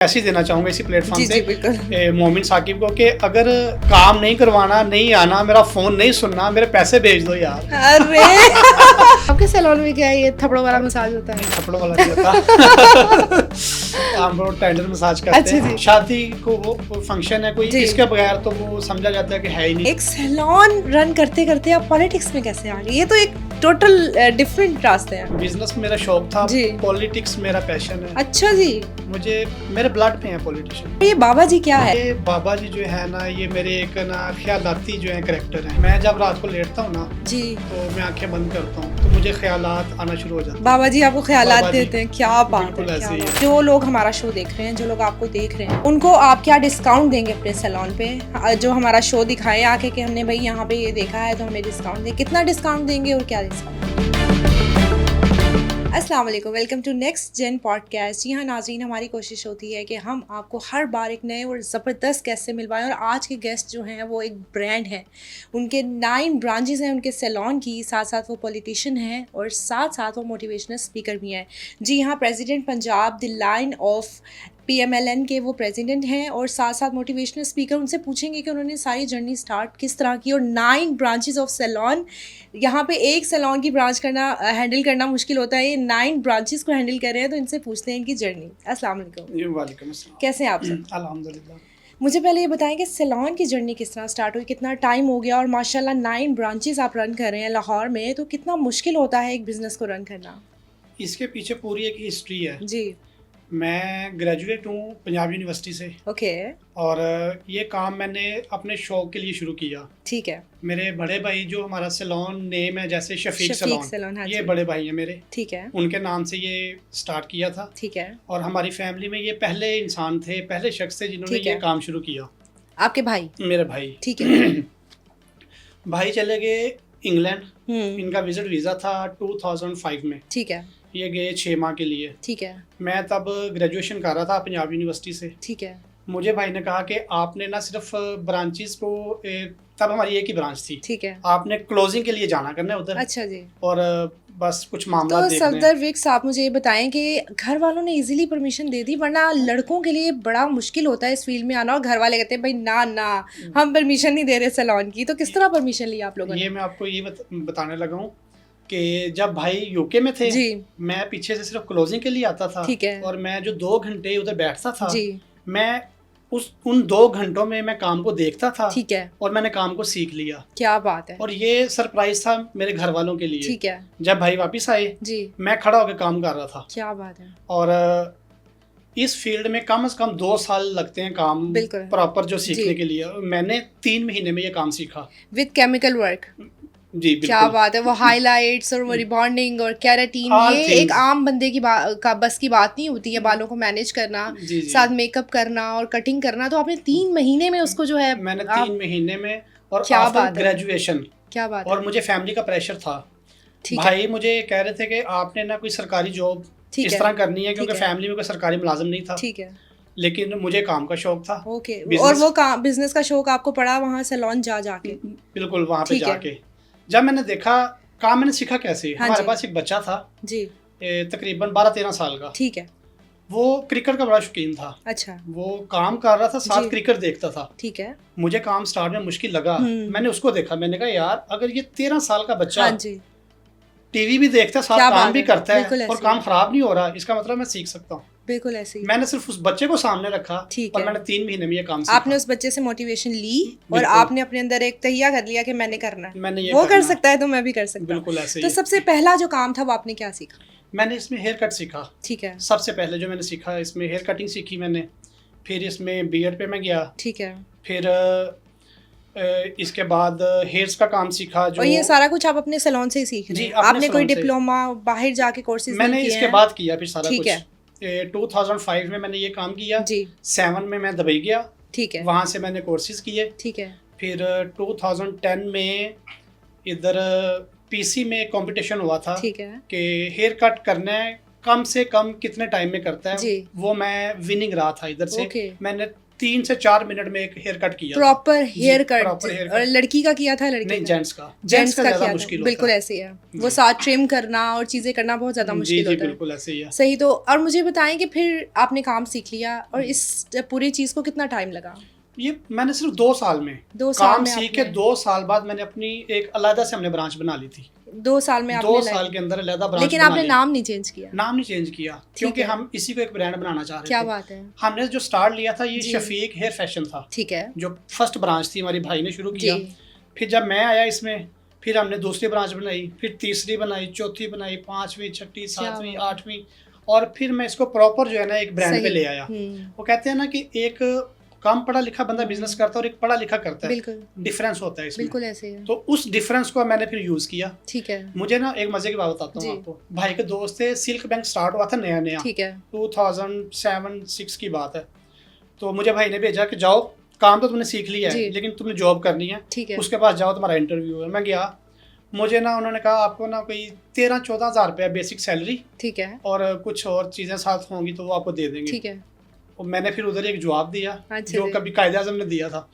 ऐसे देना चाहूंगा इसी प्लेटफॉर्म जी से बिल्कुल। मोमिन साकिब को कि अगर काम नहीं करवाना, नहीं आना, मेरा फोन नहीं सुनना, मेरे पैसे भेज दो यार। अरे आपके सैलून में क्या है, ये थपड़ों वाला मसाज होता है? थप्पड़ों वाला नहीं होता। हम लोग टेंडर मसाज करते अच्छा हैं। जी। शादी को वो फंक्शन है कोई, जी। इसके बगैर तो वो समझा जाता है कि है ही नहीं। एक सैलून रन करते करते आप पॉलिटिक्स में कैसे आ गए? ये तो एक टोटल डिफरेंट रास्ते हैं। बिजनेस मेरा शौक था, जी। पॉलिटिक्स मेरा पैशन है। अच्छा जी। मुझे मेरे ब्लड में है पॉलिटिशियन। ये बाबा जी क्या है? ये बाबा जी जो है ना, ये मेरे एक ना ख्यालाती जो है करैक्टर है। मैं जब रात को लेटता हूँ ना, जी। तो मैं आंखें बंद करता हूँ तो मुझे ख्यालात आना शुरू हो जाते हैं। बाबा जी आपको ख्यालात बाबा जी। देते हैं? क्या बात है, बिल्कुल क्या ऐसे ही बात। है। जो लोग हमारा शो देख रहे हैं, जो लोग आपको देख रहे हैं, उनको आप क्या डिस्काउंट देंगे अपने सैलून पे? जो हमारा शो दिखाए आके कि हमने भाई यहाँ पे ये देखा है तो हमें डिस्काउंट दें, कितना डिस्काउंट देंगे और क्या डिस्काउंट? अस्सलाम वालेकुम, welcome to next gen podcast. जी हाँ नाज़रीन, हमारी कोशिश होती है कि हम आपको हर बार एक नए और ज़बरदस्त गेस्ट से मिलवाएं। और आज के गेस्ट जो हैं वो एक ब्रांड है, उनके 9 ब्रांचेस हैं उनके सैलून की, साथ साथ वो पॉलिटिशियन हैं और साथ साथ वो मोटिवेशनल स्पीकर भी हैं। जी हाँ, president Punjab the line of PMLN के वो प्रेसिडेंट हैं और साथ साथ मोटिवेशनल स्पीकर। उनसे पूछेंगे कि उन्होंने सारी जर्नी स्टार्ट किस तरह की, और 9 ब्रांचेस ऑफ सैलून। यहाँ पे एक सैलून की ब्रांच करना हैंडल करना मुश्किल होता है, ये 9 ब्रांचेस को हैंडल कर रहे हैं, तो इनसे पूछते हैं इनकी जर्नी। अस्सलाम वालेकुम। वालेकुम अस्सलाम। कैसे हैं आप सब? अल्हम्दुलिल्लाह। मुझे पहले ये बताएं कि सैलून की जर्नी किस तरह स्टार्ट हुई, कितना टाइम हो गया, और माशाल्लाह 9 ब्रांचेस आप रन कर रहे हैं लाहौर में, तो कितना मुश्किल होता है एक बिज़नेस को रन करना? इसके पीछे पूरी एक हिस्ट्री है। जी। मैं ग्रेजुएट हूँ पंजाब यूनिवर्सिटी से, ओके। और ये काम मैंने अपने शौक के लिए शुरू किया। ठीक है। मेरे बड़े भाई, जो हमारा सैलून नेम है जैसे शफीक सैलून, सैलून, हाँ ये जी। बड़े भाई हैं मेरे, ठीक है। उनके नाम से ये स्टार्ट किया था। ठीक है। और हमारी फैमिली में ये पहले इंसान थे, पहले शख्स थे जिन्होंने ठीक ये है। काम शुरू किया। आपके भाई? मेरे भाई। ठीक है। भाई चले गए इंग्लैंड, हम्म। इनका विजिट वीज़ा था 2005 में। ठीक है। ये गए 6 माह के लिए। ठीक है। मैं तब ग्रेजुएशन कर रहा था पंजाब यूनिवर्सिटी से। ठीक है। मुझे भाई ने कहा कि आपने ना सिर्फ ब्रांचेस को तब हमारी एक ही ब्रांच थी, ठीक है। आपने क्लोजिंग के लिए जाना करना है उधर, अच्छा जी। और बस कुछ मामला तो देखने हैं। सफदर विक्स, आप मुझे ये बताएं कि घर वालों ने इजीली परमिशन दे दी, वरना लड़कों के लिए बड़ा मुश्किल होता है इस फील्ड में आना, और घर वाले कहते हैं भाई ना ना हम परमिशन नहीं दे रहे सैलून की। तो किस तरह परमिशन ली आप लोगों ने? ये मैं आपको ये बताने लगा हूँ कि जब भाई यूके में थे, जी। मैं पीछे से सिर्फ क्लोजिंग के लिए आता था। ठीक है। और मैं जो 2 घंटे उधर बैठता था, जी। मैं उन 2 घंटों में मैं काम को देखता था। ठीक है। और मैंने काम को सीख लिया। क्या बात है। और ये सरप्राइज था मेरे घर वालों के लिए। ठीक है। जब भाई वापस आए, जी। मैं खड़ा होकर काम कर रहा था। क्या बात है। और इस फील्ड में कम से कम 2 साल लगते हैं काम बिल्कुल। प्रॉपर जो सीखने जी। के लिए। मैंने 3 महीने में ये काम सीखा। With chemical work. जी बिल्कुल। क्या बात है। वो हाइलाइट्स और वो रिबॉन्डिंग और केराटिन, All ये things। एक आम बंदे की का बस की बात नहीं होती है, बालों को मैनेज करना, जी जी। साथ मेकअप करना और कटिंग करना। तो आपने 3 महीने में उसको जो है मैंने आप- 3 महीने में, और क्या आफ्टर बात है। ग्रेजुएशन। क्या बात और है। मुझे फैमिली का प्रेशर था। ठीक है। भाई मुझे कह रहे थे कि आपने ना कोई सरकारी जॉब ठीक इस है। तरह करनी है, क्योंकि ठीक है। फैमिली में कोई सरकारी मुलाजिम नहीं था। ठीक है। लेकिन मुझे काम का शौक था। ओके। Business- और वो काम, बिजनेस का शौक आपको पड़ा वहाँ सैलून जा जाके? बिल्कुल, वहाँ पे ठीक है। जाके जब मैंने देखा काम, मैंने सीखा कैसे। हाँ हमारे जी। पास एक बच्चा था, जी। तकरीबन 12-13 साल का। ठीक है। वो क्रिकेट का बड़ा शौकीन था। अच्छा। वो काम कर रहा था, साथ जी। क्रिकेट देखता था। ठीक है। मुझे काम स्टार्ट में मुश्किल लगा। मैंने उसको देखा, मैंने कहा यार, अगर ये 13 साल का बच्चा हाँ जी। टीवी भी देखता है, साथ क्या काम बात भी है। करता बिल्कुल है, और ऐसे काम ही। खराब नहीं हो रहा, इसका मतलब मैं सीख सकता हूँ। बिल्कुल ऐसे ही। मैंने सिर्फ उस बच्चे को सामने रखा, ठीक और है। मैंने 3 महीने में ये काम सीखा। आपने उस बच्चे से मोटिवेशन ली और बिल्कुल। आपने अपने अंदर एक तहिया कर लिया कि मैंने करना है, मैंने ये वो कर करना है। सकता है तो मैं भी कर सकता हूँ। बिल्कुल ऐसे तो ही। सबसे पहला जो काम था वो आपने क्या सीखा? मैंने इसमें हेयर कट सीखा। ठीक है। सबसे पहले जो मैंने सीखा, इसमें हेयर कटिंग सीखी मैंने। फिर इसमें बीएड पे मैं गया। ठीक है। फिर इसके बाद हेयर्स का काम सीखा। जो और ये सारा कुछ आप अपने सैलून से ही सीख रहे जी, हैं? अपने आपने कोई सैलून से। डिप्लोमा बाहर जाके कोर्सेज मैंने नहीं किए इसके हैं? बाद किया फिर सारा ठीक कुछ। है। 2005 में मैंने ये काम किया। जी। 7 में मैं दुबई गया, ठीक है। वहाँ से मैंने कोर्सेज किए। ठीक है। फिर 2010 में इधर पीसी में कंपटीशन हुआ था ठीक है। कि हेयर कट करना है, कम से कम कितने टाइम में करता है। जी। वो मैं विनिंग रहा था इधर से। ओके। मैंने 3 से 4 मिनट में एक हेयर कट किया proper hair proper hair cut. cut। और लड़की का किया था, लड़की नहीं, का? जेंट्स का ज्यादा ज़्यादा किया मुश्किल था, होता बिल्कुल है। ऐसे ही है वो, साथ ट्रिम करना और चीजें करना बहुत ज्यादा जी मुश्किल जी होता है। बिल्कुल ऐसे ही है। सही। तो और मुझे बताएं कि फिर आपने काम सीख लिया और इस पूरी चीज को कितना टाइम लगा? ये मैंने सिर्फ 2 साल में 2 साल काम में सीख के आपने 2 साल बाद मैंने अपनी एक अलग से हमने ब्रांच बना ली थी। 2 साल में 2 आपने साल के अंदर अलग ब्रांच लेकिन बना आपने ली। नाम नहीं चेंज किया? नाम नहीं चेंज किया क्योंकि है। हम इसी को एक ब्रांड बनाना चाह रहे थे। क्या बात है। हमने जो स्टार्ट लिया था ये जी। शफीक हेयर फैशन था, ठीक है जो फर्स्ट ब्रांच थी हमारी भाई ने शुरू किया। जी। फिर जब मैं आया इसमें, फिर हमने दूसरी ब्रांच बनाई, फिर तीसरी बनाई, चौथी बनाई, 5वीं 6वीं 7वीं 8वीं, और फिर मैं इसको प्रॉपर जो है ना एक ब्रांड पे सही। ले आया। वो कहते हैं ना कि एक कम पढ़ा लिखा बंदा बिजनेस करता है और एक पढ़ा लिखा करता है, बिल्कुल डिफरेंस होता है इसमें। बिल्कुल ऐसे ही है। तो उस डिफरेंस को मैंने फिर यूज किया। ठीक है मुझे ना एक मजे की बात बताता जी। हूँ आपको। भाई के दोस्त थे, सिल्क बैंक स्टार्ट हुआ था नया नया, ठीक है 2007-6 की बात है। तो मुझे भाई ने भेजा कि जाओ, काम तो तुमने सीख लिया है जी। लेकिन तुमने जॉब करनी है, ठीक है उसके पास जाओ, तुम्हारा इंटरव्यू है। मैं गया, मुझे ना उन्होंने कहा आपको ना कोई 13-14 हज़ार रुपया बेसिक सैलरी ठीक है और कुछ और चीज़ें साथ होंगी तो वो आपको दे देंगे। ठीक है। और मैंने फिर उधर एक जवाब दिया अच्छा जो जी। कभी कायदे आज़म ने दिया था।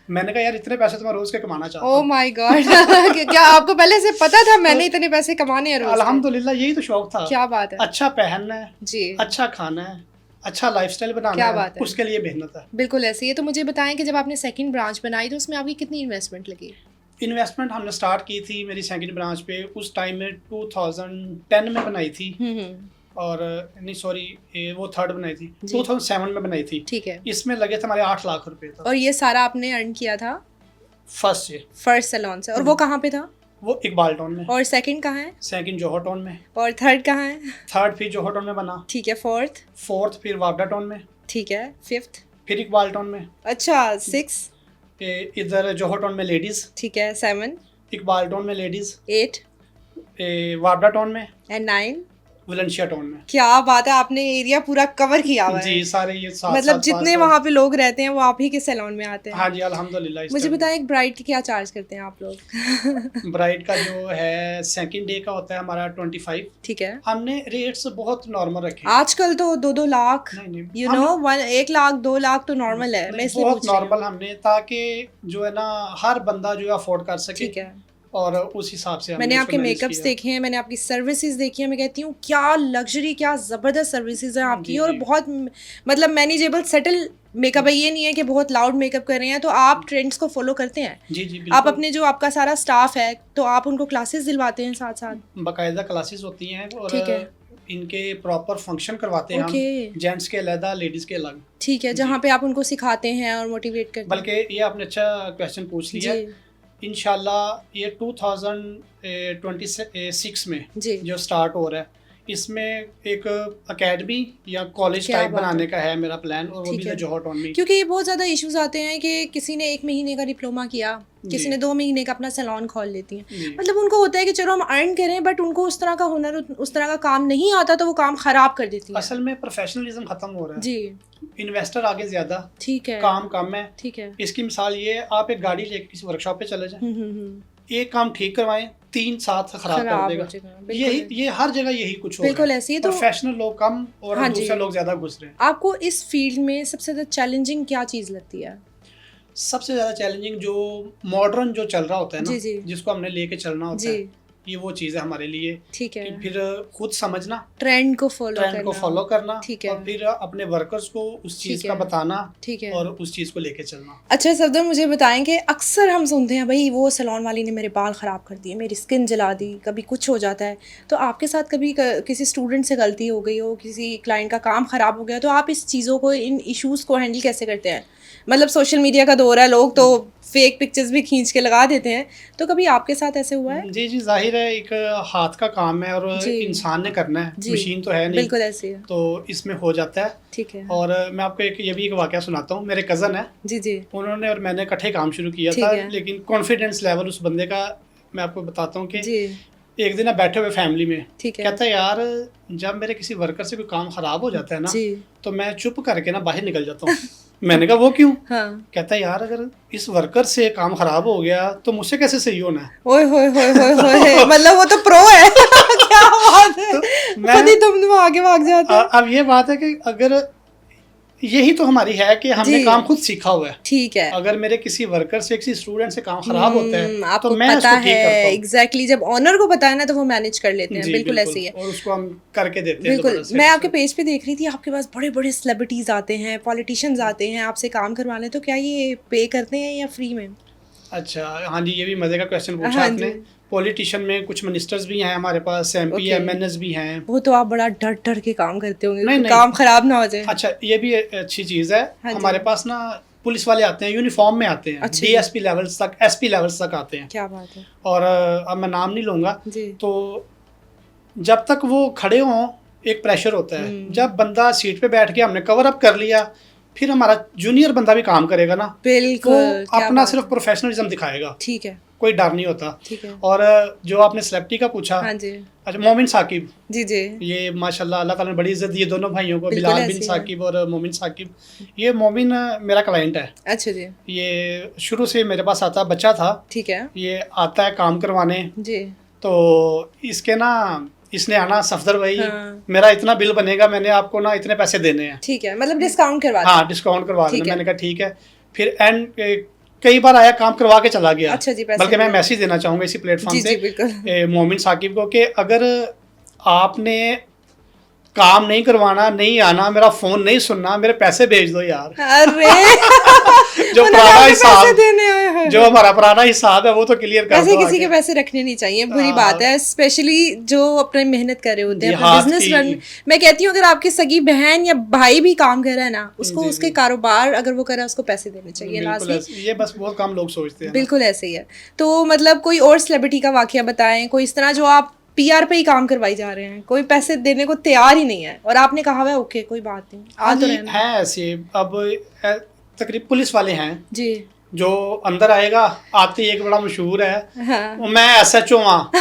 मैंने कहा यार इतने पैसे तो मैं रोज़ के कमाना चाहता ओह हूँ। माय गॉड क्या आपको पहले से पता था मैंने इतने पैसे कमाने हैं रोज के? अल्हम्दुलिल्लाह यही तो शौक था। क्या बात है। अच्छा पहनना है, जी अच्छा खाना है, अच्छा लाइफस्टाइल बनाना क्या है, बात है। उसके लिए मेहनत है। बिल्कुल ऐसे ही है। तो मुझे बताएं कि जब आपने सेकंड ब्रांच बनाई तो उसमें आपकी कितनी इन्वेस्टमेंट लगी? इन्वेस्टमेंट हमने स्टार्ट की थी मेरी सेकंड ब्रांच पे उस टाइम में 2010 में बनाई थी, और नहीं सॉरी वो थर्ड बनाई थी, जी। 2007 में बनाई थी। ठीक है। इसमें लगे थे हमारे 8 लाख रुपए था और ये सारा आपने अर्न किया था फर्स्ट से। फर्स्ट सैलून से? और वो कहाँ पे था? वो इकबाल टाउन में, और सेकंड कहाँ है? सेकंड जोहर टाउन में, और थर्ड कहाँ है? थर्ड फिर जोहर टाउन में बना, ठीक है। फोर्थ? फोर्थ फिर वापडा टाउन में, ठीक है। फिफ्थ? फिर इकबाल टाउन में, अच्छा। सिक्स? इधर जोहर टाउन में लेडीज, ठीक है। सेवन? इकबाल टाउन में लेडीज, एट? वापडा टाउन में, एंड नाइन? वलेंशिया टाउन में। क्या बात है, आपने एरिया पूरा कवर किया हुआ है। जी सारे ये सात मतलब सात जितने पाँच वहाँ पे लोग रहते हैं वो आप ही के सैलून में आते हैं। हाँ जी अल्हम्दुलिल्लाह। मुझे बताएं एक ब्राइड की क्या चार्ज करते हैं आप लोग? ब्राइड का जो है सेकंड डे का होता है हमारा 25। ठीक है। हमने रेट्स बहुत नॉर्मल रखे हैं। आजकल तो 2-2 लाख, नहीं नहीं यू नो 1 लाख 2 लाख तो नॉर्मल है। मैं नहीं, इसलिए बहुत पूछ रही हूँ। नॉर्मल हमने, ताकि जो है ना हर बंदा जो है अफोर्ड कर सके। ठीक है। और उस हिसाब से मैंने आपके मेकअप्स देखे हैं, मैंने आपकी सर्विसेज देखी हैं, मैं कहती हूँ क्या लग्जरी, क्या ज़बरदस्त सर्विसेज हैं आपकी। जी, और जी। बहुत मतलब मैनेजेबल सेटल मेकअप है, ये नहीं है कि बहुत लाउड मेकअप कर रहे हैं। तो आप ट्रेंड्स को फॉलो करते हैं? जी जी आप बिल्कुल। अपने जो आपका सारा स्टाफ है तो आप उनको क्लासेस दिलवाते हैं साथ साथ? बाकायदा क्लासेस होती हैं और ठीक है। इनके प्रॉपर फंक्शन करवाते हैं ओके। हम, जेंट्स के अलग लेडीज के अलग। ठीक है, जहाँ पे आप उनको सिखाते हैं और मोटिवेट करते हैं। बल्कि ये आपने अच्छा क्वेश्चन पूछ लिया। जी इंशाल्लाह ये 2026 में जी। जो स्टार्ट हो रहा है, इसमें एक एकेडमी या कॉलेज क्या टाइप बात बनाने है। का है मेरा प्लान, और वो ठीक भी है। जोहर टाउन में। क्योंकि ये बहुत ज़्यादा इश्यूज आते हैं कि किसी ने 1 महीने का डिप्लोमा किया, किसी जी। ने 2 महीने का अपना सैलून खोल लेती हैं। जी। मतलब उनको होता है कि चलो हम अर्न करें, बट उनको उस तरह का हुनर, उस तरह का काम नहीं आता तो वो काम खराब कर देती है। असल में प्रोफेशनलिज्म खत्म हो रहा है। जी इन्वेस्टर आगे ज्यादा, ठीक है। काम कम है। ठीक है। इसकी मिसाल ये है, आप एक गाड़ी लेके किसी वर्कशॉप पे चले जाएं, हम्म। एक काम ठीक करवाएं, 3 साथ खराब कर खराब देगा। हो जाएगा, यही बिल्कुल। ये हर जगह यही कुछ हो बिल्कुल रहा है। ऐसे ही तो। प्रोफेशनल लोग कम और हाँ जी। दूसरे लोग ज्यादा घुस रहे हैं। आपको इस फील्ड में सबसे ज़्यादा चैलेंजिंग क्या चीज़ लगती है? सबसे ज्यादा चैलेंजिंग जो मॉडर्न जो चल रहा होता है ना, जी, जी। जिसको हमने लेके चलना होता जी है, ये वो चीज़ है हमारे लिए। ठीक कि है। फिर खुद समझना, ट्रेंड को फॉलो ट्रेंड को फॉलो करना, ठीक है। और फिर अपने वर्कर्स को उस चीज़ ठीक का है। बताना ठीक है। और उस चीज़ को लेके चलना। अच्छा सफदर, मुझे बताएं कि अक्सर हम सुनते हैं भाई वो सैलून वाली ने मेरे बाल ख़राब कर दिए, मेरी स्किन जला दी, कभी कुछ हो जाता है। तो आपके साथ कभी किसी स्टूडेंट से गलती हो गई हो, किसी क्लाइंट का काम ख़राब हो गया, तो आप इस चीज़ों को, इन इश्यूज़ को हैंडल कैसे करते हैं? मतलब सोशल मीडिया का दौर है, लोग तो फेक पिक्चर्स भी खींच के लगा देते हैं, तो कभी आपके साथ ऐसे हुआ है? जी जी, जाहिर है एक हाथ का काम है और जी। इंसान ने करना है, जी। मशीन तो है नहीं, बिल्कुल ऐसे ही है। तो इसमें हो जाता है। ठीक है। और मैं आपको ये भी एक वाकया सुनाता हूँ। मेरे कज़न है, जी जी। उन्होंने और मैंने इकट्ठे काम शुरू किया ठीक था, है। लेकिन कॉन्फिडेंस लेवल उस बंदे का मैं आपको बताता हूँ कि जी एक दिन बैठे हुए फैमिली में, ठीक है। कहता है यार जब मेरे किसी वर्कर से कोई काम खराब हो जाता है ना, जी तो मैं चुप करके ना बाहर निकल जाता हूँ। मैंने कहा वो क्यों? हाँ। कहता है यार अगर इस वर्कर से काम खराब हो गया तो मुझसे कैसे सही होना है। ओए होए होए होए होए मतलब वो तो प्रो है। क्या बात है, तो मैं खुद ही तुम आगे भाग जाते हो। अब ये बात है कि अगर यही तो हमारी है कि हमने जी। काम खुद सीखा हुआ है। ठीक है। अगर मेरे किसी वर्कर से किसी स्टूडेंट से काम खराब होता है आपको तो मैं पता उसको ठीक करता है हूँ। एग्जैक्टली जब ऑनर को पता है ना तो वो मैनेज कर लेते हैं। जी बिल्कुल ऐसे ही है। और उसको हम करके देते हैं बिल्कुल। दोबारा से। मैं आपके पेज पे देख रही थी, आपके पास बड़े बड़े सेलिब्रिटीज आते हैं, पॉलिटिशियंस आते हैं आपसे काम करवाने, तो क्या ये पे करते हैं या फ्री में? अच्छा, हाँ जी, ये भी मजे का क्वेश्चन पूछा हाँ आपने। जी। पॉलिटिशियन में कुछ मिनिस्टर्स भी हैं हमारे पास, एमपी Okay. एमएनएस भी हैं। वो तो आप बड़ा डर डर के काम करते होंगे, नहीं, कि नहीं। काम खराब ना हो जाए। अच्छा, ये भी अच्छी चीज़ है। हाँ जी। हमारे पास ना पुलिस वाले आते हैं, यूनिफॉर्म में आते हैं, अच्छा जी। डीएसपी लेवल्स तक, एसपी लेवल्स तक आते हैं। क्या बात है। और अब मैं नाम नहीं लूँगा। जी। तो जब तक वो खड़े हों एक प्रेशर होता है। जब बंदा सीट पे बैठ के हमने कवर अप कर लिया, फिर हमारा जूनियर बंदा भी काम करेगा ना, बिल्कुल। वो क्या अपना बात सिर्फ है। प्रोफेशनलिज्म दिखाएगा, ठीक है। कोई डर नहीं होता। ठीक है। और जो आपने सेलेब्रिटी का पूछा, हाँ जी। अच्छा, मोमिन साकिब, जी जी। ये माशाल्लाह अल्लाह ताला ने बड़ी इज्जत दी है दोनों भाइयों को, बिल्कुल बिलाल ऐसे बिन ही है। साकिब और मोमिन साकिब। ये मोमिन मेरा क्लाइंट है। अच्छा जी। ये शुरू से मेरे पास आता, बच्चा था, ठीक है। ये आता है काम करवाने। जी। तो इसके ना, इसने आना, सफदर भाई हाँ। मेरा इतना बिल बनेगा, मैंने आपको ना इतने पैसे देने हैं। ठीक है, मतलब डिस्काउंट करवा हाँ, डिस्काउंट करवा ठीक देना। है। मैंने कहा ठीक है। फिर एंड कई बार आया, काम करवा के चला गया। अच्छा जी, पैसे बल्कि मैं दिए। मैसेज देना चाहूँगा इसी प्लेटफॉर्म जी से जी बिल्कुल। मोमिन साकिब को कि अगर आपने काम नहीं करवाना, नहीं आना, मेरा फोन नहीं सुनना, मेरे पैसे भेज दो यार। अरे जो मतलब पुराना आपके हिसाब, पैसे देने आए हैं। जो हमारा पुराना हिसाब है वो तो क्लियर कर वैसे दो किसी के आके। पैसे रखने नहीं चाहिए, बुरी हाँ। बात है, स्पेशली जो अपने मेहनत कर रहे होते हैं, जी, अपना हाथ बिजनेस की- रन। मैं कहती हूँ अगर आपकी सगी बहन या भाई भी काम कर रहा है ना, उसको जी, उसके जी। कारोबार अगर वो कर रहा है उसको पैसे देने चाहिए बिल्कुल लाजमी। ऐसे- ये बस बहुत कम लोग सोचते हैं ना। बिल्कुल ऐसे ही है। तो मतलब कोई और सेलिब्रिटी का वाकया बताएं, कोई इस तरह जो आप पीआर पे ही काम करवाई जा रहे हैं, कोई पैसे देने को तैयार ही नहीं है और आपने कहा हुआ है ओके कोई बात नहीं, आ हाँ तो जी, रहना। है ऐसे। अब तकरीब पुलिस वाले हैं जी। जो अंदर आएगा, आते ही एक बड़ा मशहूर है, हाँ। मैं एसएचओ हाँ।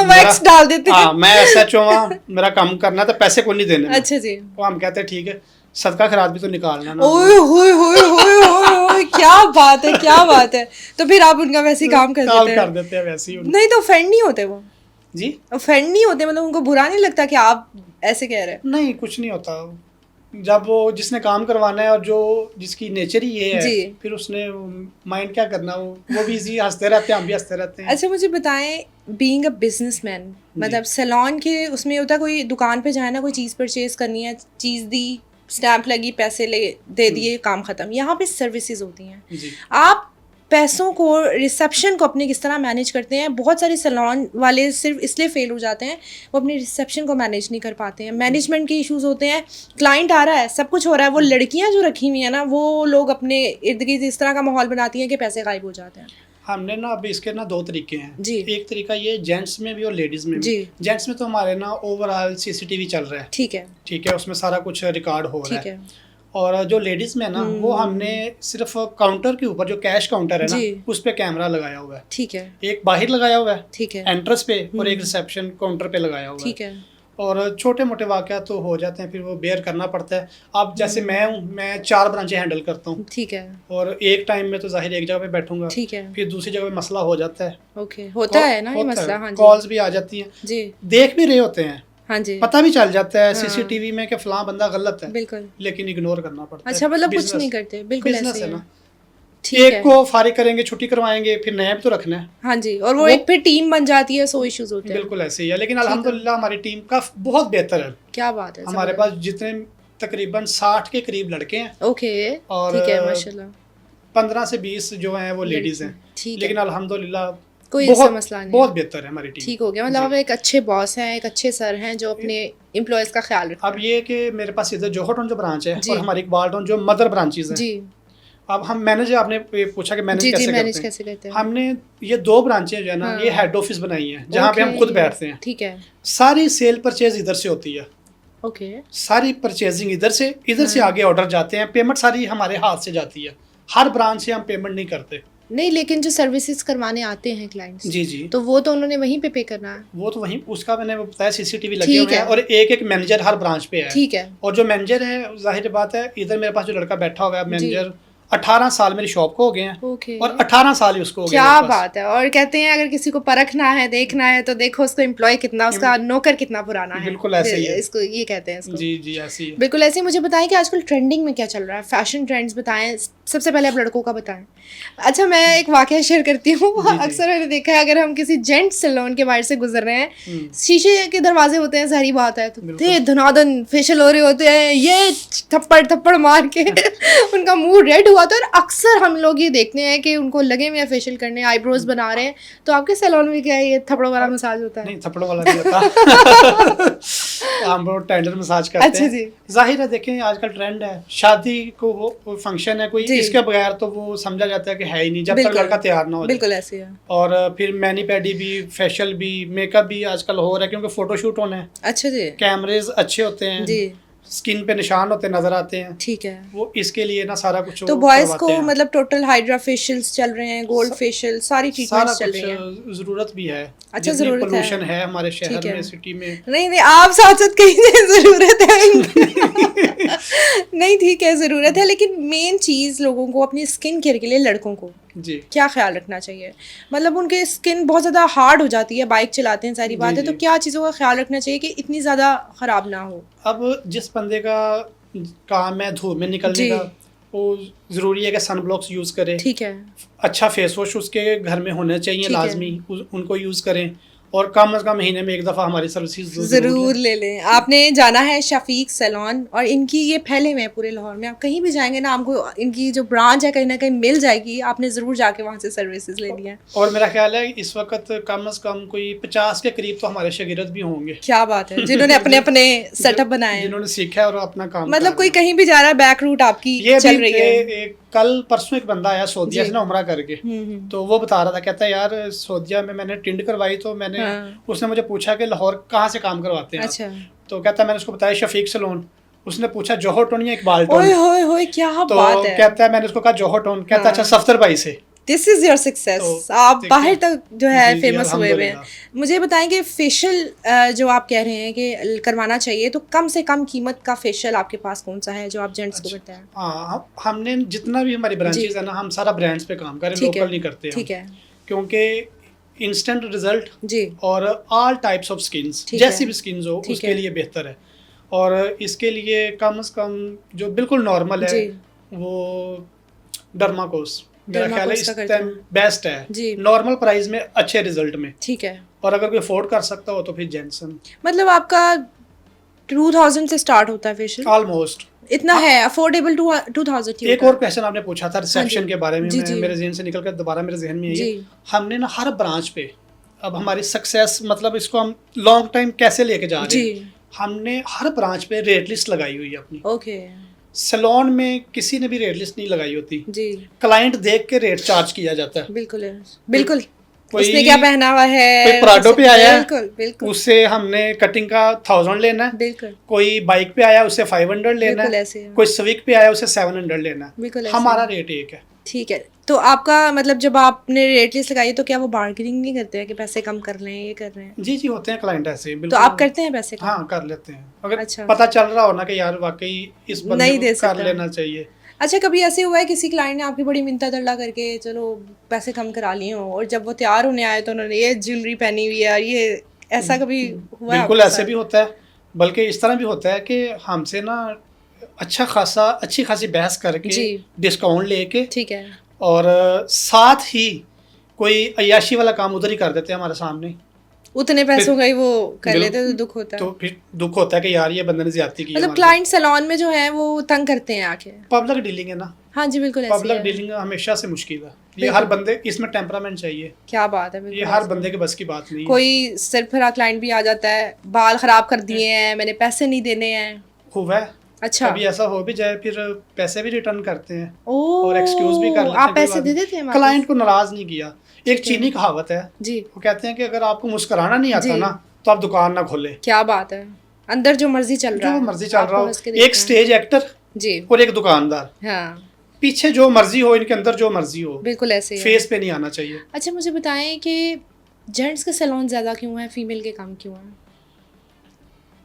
वैक्स डाल देते हैं। हाँ, मैं एसएचओ हाँ, मेरा काम करना है तो पैसे को नहीं देने में। अच्छा जी। तो हम कहते हैं ठीक है, सदका खैरात भी तो निकालना ना। ओए होए होए होए होए होए, क्या बात है, क्या बात है। तो फिर आप उनका वैसे ही काम कर काम देते कर हैं? देते हैं वैसे ही नहीं तो ऑफेंड नहीं होते वो? जी ऑफेंड नहीं होते, मतलब उनको बुरा नहीं लगता कि आप ऐसे कह रहे हैं? नहीं, कुछ नहीं होता। जब वो जिसने काम करवाना है और जो जिसकी नेचर ही ये है, जी। फिर उसने माइंड क्या करना, वो भी इजी हंसते रहते हैं, हम भी हंसते रहते हैं। अच्छा मुझे बताएं, बीइंग अ बिजनेसमैन, मतलब सैलून के उसमें होता है, कोई दुकान पे जाए ना, कोई चीज़ परचेज करनी है, चीज़ दी, स्टैंप लगी, पैसे ले दे दिए, काम खत्म। यहाँ पे सर्विसेज होती हैं। जी। आप पैसों को, रिसेप्शन को अपने किस तरह मैनेज करते हैं? बहुत सारे सैलून वाले सिर्फ इसलिए फेल हो जाते हैं, वो अपने रिसेप्शन को मैनेज नहीं कर पाते हैं, मैनेजमेंट के इश्यूज होते हैं, क्लाइंट आ रहा है, सब कुछ हो रहा है, वो लड़कियां जो रखी हुई हैं ना, वो लोग अपने इर्द गिर्द इस तरह का माहौल बनाती हैं कि पैसे गायब हो जाते हैं। हमने ना अभी इसके ना दो तरीके हैं जी। एक तरीका ये जेंट्स में भी और लेडीज में जी। भी। जेंट्स में तो हमारे ना ओवरऑल सीसीटीवी चल रहा है, ठीक है। ठीक है, उसमें सारा कुछ रिकॉर्ड हो रहा ठीक है। है। और जो लेडीज में है ना, वो हमने सिर्फ काउंटर के ऊपर, जो कैश काउंटर है ना, जी। उस पे कैमरा लगाया हुआ है। ठीक है। एक बाहर लगाया हुआ है ठीक है। एंट्रेंस पे, और एक रिसेप्शन काउंटर पे लगाया हुआ है। ठीक है। और छोटे मोटे वाक़यात तो हो जाते हैं, फिर वो बेयर करना पड़ता है। अब जैसे मैं हूँ, मैं 4 ब्रांचें हैंडल करता हूँ, ठीक है। और एक टाइम में तो जाहिर एक जगह पे बैठूंगा, ठीक है। फिर दूसरी जगह पे मसला हो जाता है, ओके, होता है ना ये होता मसला। है। हाँ जी। कॉल्स भी आ जाती हैं, जी। देख भी रहे होते हैं, हाँ जी। पता भी चल जाता है हाँ। सीसीटीवी में कि फलां बंदा गलत है, बिल्कुल। लेकिन इग्नोर करना पड़ता है। अच्छा, मतलब कुछ Business- नहीं करते, बिल्कुल business ऐसे ही है है। ना। ठीक एक है। को फारिग करेंगे, छुट्टी करवाएंगे, फिर नया भी तो रखना है। हाँ जी, और वो वो- एक फिर टीम बन जाती है, सो इश्यूज होते हैं। बिल्कुल ऐसे ही है, लेकिन ठीक है। अल्हम्दुलिल्लाह हमारी टीम का बहुत बेहतर है। क्या बात है। हमारे पास जितने तकरीबन 60 के करीब लड़के हैं, ओके। और ठीक है, माशाल्लाह। 15 से 20 जो हैं वो लेडीज हैं। ठीक है। लेकिन अल्हम्दुलिल्लाह कोई ऐसा बहुत मसला नहीं बहुत है। बेहतर है हमारी टीम। ठीक हो गया, मतलब आप एक अच्छे बॉस हैं, एक अच्छे सर हैं जो अपने एम्प्लॉयज का ख्याल रखते अब ये कि मेरे पास इधर जोहर टाउन जो ब्रांच है जी। और हमारी इकबाल टाउन जो मदर ब्रांचेस हैं। हैं। जी अब हम मैनेज, आपने पूछा कि मैनेज जी जी, कैसे मैनेज करते हैं। कैसे करते हैं? हमने ये 2 ब्रांचें जो है ना, हाँ। ये हेड ऑफिस बनाई हैं जहाँ पे हम खुद ओके। बैठते हैं। ठीक है। सारी सेल परचेज इधर से होती है, ओके। सारी परचेजिंग इधर से हाँ। आगे ऑर्डर जाते हैं, पेमेंट सारी हमारे हाथ से जाती है। हर ब्रांच से हम पेमेंट नहीं करते। नहीं, लेकिन जो सर्विसेज करवाने आते हैं क्लाइंट्स, जी जी, तो वो तो उन्होंने वहीं पे पे करना है। वो तो वहीं, उसका मैंने बताया सीसीटीवी लगे ठीक हुए हैं, है। और एक एक मैनेजर हर ब्रांच पे है। ठीक है। और जो मैनेजर है, जाहिर बात है, इधर मेरे पास जो लड़का बैठा हुआ है मैनेजर, 18 साल मेरी शॉप को हो गए हैं ओके। और 18 साल ही उसको हो गए क्या मेरे पास। बात है। और कहते हैं अगर किसी को परखना है, देखना है, तो देखो उसको एम्प्लॉय कितना, उसका नौकर कितना पुराना है। बिल्कुल ऐसे ही है। इसको ये कहते हैं इसको। जी जी ऐसी है। बिल्कुल ऐसे ही। मुझे बताएं कि आजकल ट्रेंडिंग में क्या चल रहा है, फैशन ट्रेंड्स बताएं। सबसे पहले आप लड़कों का बताएं। अच्छा, मैं एक वाकया शेयर करती हूँ। जी। अक्सर मैंने देखा है, अगर हम किसी जेंट सैलून के बाहर से गुजर रहे हैं, हम्म, शीशे के दरवाजे होते हैं, सारी बात है, तो बिल्कुल। थे धनाधन फेशियल हो रहे होते हैं, ये थप्पड़ थप्पड़ मार के उनका मुंह रेड हुआ था। और अक्सर हम लोग ये देखते हैं कि उनको लगे हुए हैं फेशियल करने, आईब्रोज बना रहे हैं। तो आपके सैलून में क्या है, ये थप्पड़ों वाला मसाज होता है? नहीं थप्पड़ों वाला नहीं होता। हम लोग टेंडर मसाज करते अच्छा हैं। जी। जाहिर है, देखें आजकल ट्रेंड है, शादी को वो फंक्शन है कोई, जी। इसके बगैर तो वो समझा जाता है कि है ही नहीं, जब तक बिल्कुल। लड़का तैयार ना हो जाए। बिल्कुल ऐसे ही है। और फिर मैनी पैडी भी, फेशियल भी, मेकअप भी आजकल हो रहा है, क्योंकि फोटोशूट होना है, अच्छा जी। कैमरेज अच्छे होते हैं, जी स्किन पे निशान होते नजर आते हैं, ठीक है। वो इसके लिए ना सारा कुछ तो वो बॉयज करवाते को हैं। मतलब टोटल हाइड्रा फेशियल्स चल रहे हैं, गोल्ड फेशियल, सारी सारा ट्रीटमेंट्स चल कुछ रही हैं। जरूरत भी है। अच्छा, जितनी जरूरत है। पोल्यूशन है हमारे ठीक शहर है। में, सिटी में। नहीं नहीं, आप साथ साथ कहीं जरूरत है। नहीं ठीक है, ज़रूरत है, लेकिन मेन चीज़ लोगों को अपनी स्किन केयर के लिए, लड़कों को जी क्या ख्याल रखना चाहिए? मतलब उनके स्किन बहुत ज़्यादा हार्ड हो जाती है, बाइक चलाते हैं, सारी बात है, तो जी। क्या चीज़ों का ख्याल रखना चाहिए कि इतनी ज़्यादा ख़राब ना हो? अब जिस बंदे का काम है धूप में निकलने जी। का, वो ज़रूरी है कि सन ब्लॉक्स यूज़ करे, ठीक है। अच्छा फेस वॉश उसके घर में होने चाहिए ठीक है। लाजमी, उनको यूज़ करें, और कम से कम महीने में एक दफ़ा हमारी सर्विसेज ज़रूर ले लें। आपने जाना है शफीक सैलून, और इनकी ये फैले हुए हैं पूरे लाहौर में, आप कहीं भी जाएंगे ना, आपको इनकी जो ब्रांच है कहीं ना कहीं मिल जाएगी, आपने ज़रूर जाके वहाँ से सर्विसेज लेनी है। और मेरा ख्याल है इस वक्त कम से कम कोई 50 के करीब तो हमारे शागिर्द भी होंगे, क्या बात है, जिन्होंने अपने अपने सेटअप बनाए हैं, जिन्होंने सीखा है और अपना काम मतलब कर कोई रहे हैं। कहीं भी जा रहा है, बैक रूट आपकी ये चल भी रही है। एक कल परसों एक बंदा आया सऊदीया जी। से ना उम्रा करके, तो वो बता रहा था, कहता है यार सऊदीया में मैंने टिंड करवाई, तो मैंने हाँ। उसने मुझे पूछा कि लाहौर कहाँ से काम करवाते हैं आप? अच्छा। तो कहता है मैंने उसको बताया शफीक सैलून। उसने पूछा जोहर टोन या इकबाल टोन? ओए होए होए, क्या तो बात है। कहता है मैंने उसको कहा जोहर टोन। कहता है हाँ। अच्छा सफदर भाई से। दिस इज योर सक्सेस, तो आप देखिए। बाहर तक जो है जी, जी, फेमस हुए हुए हैं। अल्हम्दुलिल्लाह। मुझे बताएं कि फेशियल जो आप कह रहे हैं कि करवाना चाहिए, तो कम से कम कीमत का फेशियल आपके पास कौन सा है जो आप जेंट्स को बताएं? हाँ, हमने जितना भी हमारी ब्रांचेज है ना, हम सारा ब्रांड्स पे काम करें, ठीक है। लोकल नहीं करते हम। ठीक है क्योंकि इंस्टेंट रिजल्ट जी। और ऑल टाइप्स ऑफ स्किन्स, ठीक जैसी है। भी स्किन्स हो ठीक उसके है। लिए बेहतर है। और इसके लिए कम से कम जो बिल्कुल नॉर्मल है जी। वो डर्माकोस मेरा ख्याल है डर्माकोस इस का करते टाइम हैं। बेस्ट है, जी। नॉर्मल प्राइस में अच्छे रिजल्ट में। ठीक है। और अगर कोई अफोर्ड कर सकता हो तो फिर जेंसन मतलब आपका 2000 से स्टार्ट होता है फेशियल? ऑलमोस्ट। इतना है अफोर्डेबल? 2000 की एक होता और है? क्वेश्चन आपने पूछा था रिसेप्शन के बारे में, जी, मैं जी। मेरे जहन से निकल कर दोबारा मेरे जहन में आई है। जी। हमने ना हर ब्रांच पे, अब हमारी सक्सेस मतलब इसको हम लॉन्ग टाइम कैसे लेके जा रहे हैं, जी। हमने हर ब्रांच पे रेट लिस्ट लगाई हुई है अपनी। ओके। सैलून में किसी ने भी रेट लिस्ट नहीं लगाई होती, जी। क्लाइंट देख के रेट चार्ज किया जाता है। बिल्कुल है। बिल्कुल। कोई- उसने क्या पहना हुआ है, कोई पराडो पे आया है, बिल्कुल बिल्कुल उससे हमने कटिंग का 1000 लेना है। बिल्कुल कोई बाइक पे आया उससे 500 लेना बिल्कुल है। ऐसे है। कोई स्विक पे आया उसे 700 लेना है। बिल्कुल ऐसे हमारा है। रेट एक है। ठीक है। तो आपका मतलब जब आपने रेट लिस्ट लगाई, तो क्या वो बार्गेनिंग नहीं करते हैं कि पैसे कम कर रहे हैं, ये कर रहे हैं? जी जी, होते हैं क्लाइंट ऐसे तो बिल्कुल। आप करते हैं पैसे कम? हाँ कर लेते हैं, अगर अच्छा। पता चल रहा हो ना कि यार वाकई इस बंदे नहीं को दे कर सकता। लेना चाहिए। अच्छा, कभी ऐसे हुआ है किसी क्लाइंट ने आपकी बड़ी मिन्नत तरला करके चलो पैसे कम करा लिए हो, और जब वो तैयार होने आए तो उन्होंने ये ज्वेलरी पहनी हुई है, ये ऐसा कभी हुआ है बिल्कुल आपके ऐसे साथ? भी होता है, बल्कि इस तरह भी होता है कि हमसे ना अच्छी खासी बहस करके जी। डिस्काउंट लेके, ठीक है। और साथ ही कोई अय्याशी वाला काम उधर ही कर देते हैं हमारे सामने। उतने पैसों का ही वो कर बिल- लेते हैं, तो दुख होता है। तो फिर दुख होता है कि यार ये बंदे ने ज्यादती की मतलब क्लाइंट सैलून में जो है वो तंग करते हैं आके। पब्लिक डीलिंग है ना, हाँ जी बिल्कुल ऐसे पब्लिक है। डीलिंग हमेशा से मुश्किल है। ये बिल्कुल। हर बंदे, इसमें टेम्परामेंट चाहिए, क्या बात है, बिल्कुल ये हर ऐसे है। बंदे के बस की बात नहीं है। कोई सिर फिरा क्लाइंट भी आ जाता है, बाल खराब कर दिए हैं, मैंने पैसे नहीं देने हैं। हुआ है, अच्छा। कभी ऐसा हो भी जाए, फिर पैसे भी रिटर्न करते हैं ओह, और एक्सक्यूज भी कर लेते हैं। आप पैसे दे देते हैं वापस? क्लाइंट को नाराज नहीं किया। एक है। चीनी कहावत है, जी। वो कहते हैं कि अगर आपको मुस्कुराना नहीं आता जी। ना तो आप दुकान ना खोले। क्या बात है, अंदर जो मर्जी चल रहा जो है, मर्जी चल रहा आपको हो, हंस के एक देखना है। स्टेज एक्टर जी। और एक दुकानदार, हाँ पीछे जो मर्जी हो, इनके अंदर जो मर्जी हो, बिल्कुल ऐसे ही है। फेस पे नहीं आना चाहिए। अच्छा, मुझे बताएं कि जेंट्स के सैलून ज़्यादा क्यों है, फीमेल के कम क्यों है?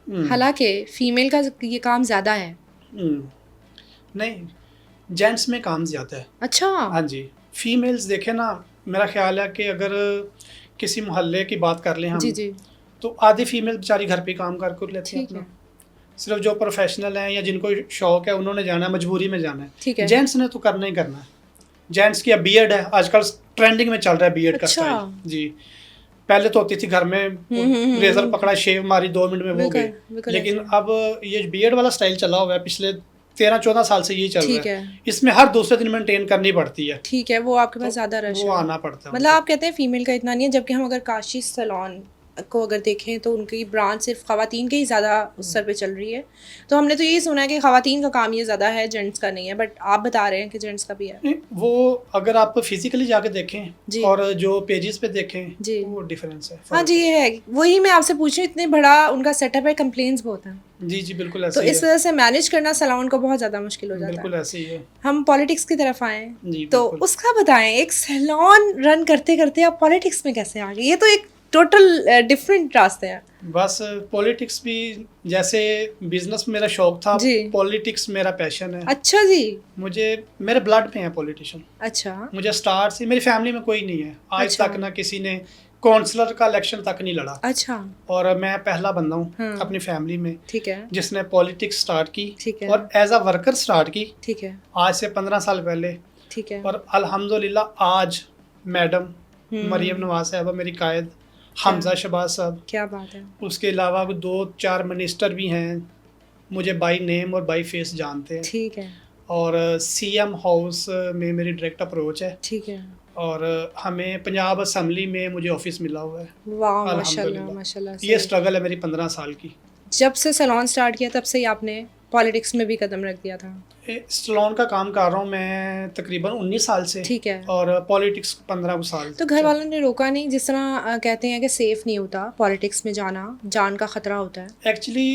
हम्म, हालांकि फीमेल का ये काम ज़्यादा है। नहीं, जेंट्स में काम ज़्यादा है। अच्छा। हाँ जी, फीमेल्स देखें ना, मेरा ख्याल है कि अगर किसी मोहल्ले की बात कर लें हम, जी जी। तो आधी फीमेल बेचारी घर पे काम कर लेती है ठीक है। अपना। सिर्फ जो प्रोफेशनल हैं या जिनको शौक है उन्होंने जाना है, मजबूरी में जाना ठीक है। है। जेंट्स ने तो करना ही करना है। जेंट्स की अब बीएड है, आजकल ट्रेंडिंग में चल रहा है बीएड का अच्छा। स्टाइल जी। पहले तो होती थी घर में, रेजर पकड़ा, शेव मारी, 2 मिनट में वो बिल्कुल, गए। बिल्कुल लेकिन ऐसे। अब ये बीएड वाला स्टाइल चला हुआ है, पिछले 13-14 साल से यही चल रहा ठीक है। है। इसमें हर दूसरे दिन मेंटेन करनी पड़ती है, ठीक है, वो आपके पास तो ज़्यादा रश वो है। आना पड़ता है मतलब आप कहते हैं फीमेल का इतना नहीं है, जबकि हम अगर काशी सैलून को अगर देखें तो उनकी ब्रांच सिर्फ खवातीन के ही ज़्यादा उस सर पे चल रही है। तो हमने तो यही सुना है कि खवातीन का काम ये ज़्यादा है, जेंट्स का नहीं है, बट आप बता रहे हैं कि जेंट्स का भी है। नहीं, वो अगर आप फिजिकली जाके देखें जी। और जो पेजेस पे देखें जी। वो डिफरेंस है, हाँ फर्क जी, ये है, वही मैं आपसे पूछ रही हूँ, इतने बड़ा उनका सेटअप है, कंप्लेंट्स बहुत हैं। है। जी जी बिल्कुल तो ऐसे ही इस है, वजह से मैनेज करना सैलून को बहुत ज़्यादा मुश्किल हो जाता बिल्कुल है। ऐसे ही है हम पॉलिटिक्स की तरफ आए, जी। तो बिल्कुल उसका बताएं, एक सैलून रन करते करते आप पॉलिटिक्स में कैसे आ गए? ये तो एक टोटल डिफरेंट रास्ते हैं। बस पॉलिटिक्स भी, जैसे बिजनेस मेरा शौक था, जी। पॉलिटिक्स मेरा पैशन है। अच्छा जी। मुझे, मेरे ब्लड में है पॉलिटिशियन। अच्छा। मुझे स्टार्ट से, मेरी फैमिली में कोई नहीं है आज अच्छा। तक, ना किसी ने काउंसलर का इलेक्शन तक नहीं लड़ा, अच्छा। और मैं पहला बंदा हूँ हाँ। अपनी फैमिली में ठीक है। जिसने पॉलिटिक्स स्टार्ट की, ठीक है। और एज अ वर्कर स्टार्ट की ठीक है। आज से 15 साल पहले। ठीक है। और अल्हम्दुलिल्लाह आज मैडम मरियम नवाज साहबा मेरी कायद, हमजा शहबाज साहब, क्या बात है। उसके अलावा 2-4 मिनिस्टर भी हैं, मुझे बाई नेम और बाई फेस जानते हैं। ठीक है। और सीएम हाउस में मेरी डायरेक्ट अप्रोच है, ठीक है। और हमें पंजाब असम्बली में मुझे ऑफिस मिला हुआ है। वाह, माशाल्लाह अल्हम्दुलिल्लाह। माशाल्लाह। ये स्ट्रगल है मेरी 15 साल की। जब से सैलून स्टार्ट किया तब से ही आपने पॉलिटिक्स में भी कदम रख दिया था? सैलून का काम कर रहा हूँ मैं तकरीबन 19 साल से। ठीक है। और पॉलिटिक्स 15 साल। तो घर वालों ने रोका नहीं? जिस तरह कहते हैं कि सेफ नहीं होता पॉलिटिक्स में जाना, जान का खतरा होता है। एक्चुअली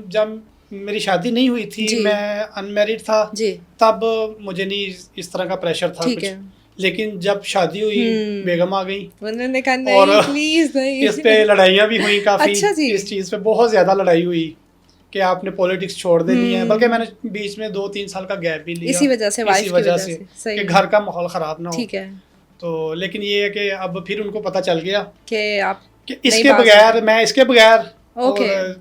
जब मेरी शादी नहीं हुई थी, जी। मैं अनमेरिड था, जी। तब मुझे नहीं इस तरह का प्रेशर था ठीक कुछ। है। लेकिन जब शादी हुई, बेगम आ गई, उन्होंने कहा और नहीं प्लीज नहीं। इस पे लड़ाइयाँ भी हुई काफ़ी। अच्छा जी। इस चीज़ पे बहुत ज़्यादा लड़ाई हुई कि आपने पॉलिटिक्स छोड़ देनी है, बल्कि मैंने बीच में 2-3 साल का गैप भी लिया इसी वजह से, वाइफ इसी की वजह वजह से से। सही कि है। घर का माहौल ख़राब ना हो। ठीक है। तो लेकिन ये है कि अब फिर उनको पता चल गया कि आप कि नहीं इसके बात बगैर, करते। मैं इसके बगैर, ओके। और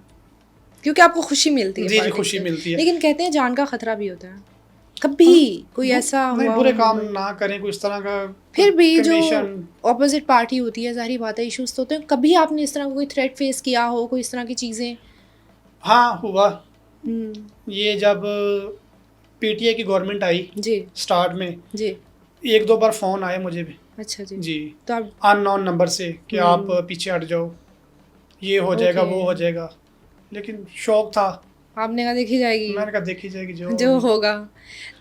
क्योंकि आपको खुशी मिलती है जी जी politics खुशी से। मिलती है। लेकिन कहते हैं जान का खतरा भी होता है। कभी कोई ऐसा नहीं, हुआ बुरे हो काम moment? ना करें, कुछ तरह का फिर भी जो condition। ऑपोजिट पार्टी होती है, जाहिर बात है इश्यूज तो होते हैं। कभी आपने इस तरह का कोई थ्रेट फेस किया हो, कोई इस तरह की चीज़ें? हाँ हुआ। हम्म। ये जब पीटीआई की गवर्नमेंट आई जी स्टार्ट में, जी। 1-2 बार फ़ोन आए मुझे भी अच्छा जी। जी, तो आप अननोन नंबर से कि आप पीछे हट जाओ, ये हो जाएगा, ओके। वो हो जाएगा। लेकिन शौक था, आपने कहा देखी जाएगी, मैंने कहा देखी जाएगी जो जो होगा।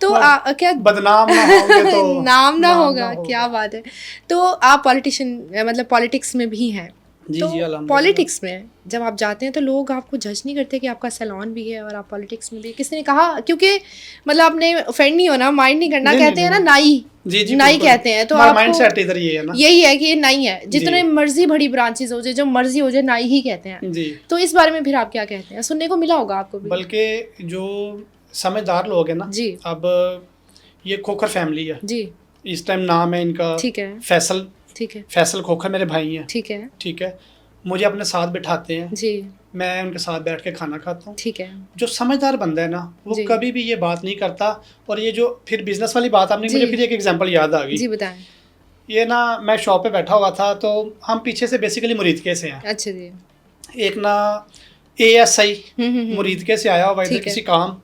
तो हाँ, क्या बदनाम ना होगे तो नाम ना नाम होगा? क्या बात है। तो आप पॉलिटिशियन, मतलब पॉलिटिक्स में भी हैं। जी तो जी अल्हम्दुलिल्लाह। पॉलिटिक्स में जब आप जाते हैं तो लोग आपको जज नहीं करते कि आपका सैलून भी है और आप पॉलिटिक्स में भी? किसी ने कहा? क्योंकि मतलब आपने ऑफेंड नहीं होना, माइंड नहीं करना, नहीं, कहते हैं ना नाई, जी जी नाई बिल्कुल। कहते हैं। तो हमारा आपको माइंडसेट इधर ये है ना। यही है कि ये नाई है, जितने जी। मर्जी बड़ी ब्रांचेस हो जाए, जो मर्जी हो जाए, नाई ही कहते हैं। जी। तो इस बारे में फिर आप क्या कहते हैं? सुनने को मिला होगा आपको भी। बल्कि जो समझदार लोग हैं ना, जी। अब ये खोखर फैमिली है, जी। इस टाइम नाम है इनका ठीक है। फैसल। ठीक है। फैसल खोखर मेरे भाई हैं। ठीक है। ठीक है, मुझे अपने साथ बिठाते हैं, जी। मैं उनके साथ बैठ के खाना खाता हूँ। ठीक है। जो समझदार बंदा है ना, वो जी। कभी भी ये बात नहीं करता। और ये जो फिर बिजनेस वाली बात आपने, जी। मुझे फिर एक एग्जांपल याद आ गई। जी बताएं। ये ना, मैं शॉप पे बैठा हुआ था, तो हम पीछे से बेसिकली मुरीदके से हैं। अच्छा जी। एक ना ASI हम्म। मुरीदके से आया हुआ इधर ठीक है। किसी काम,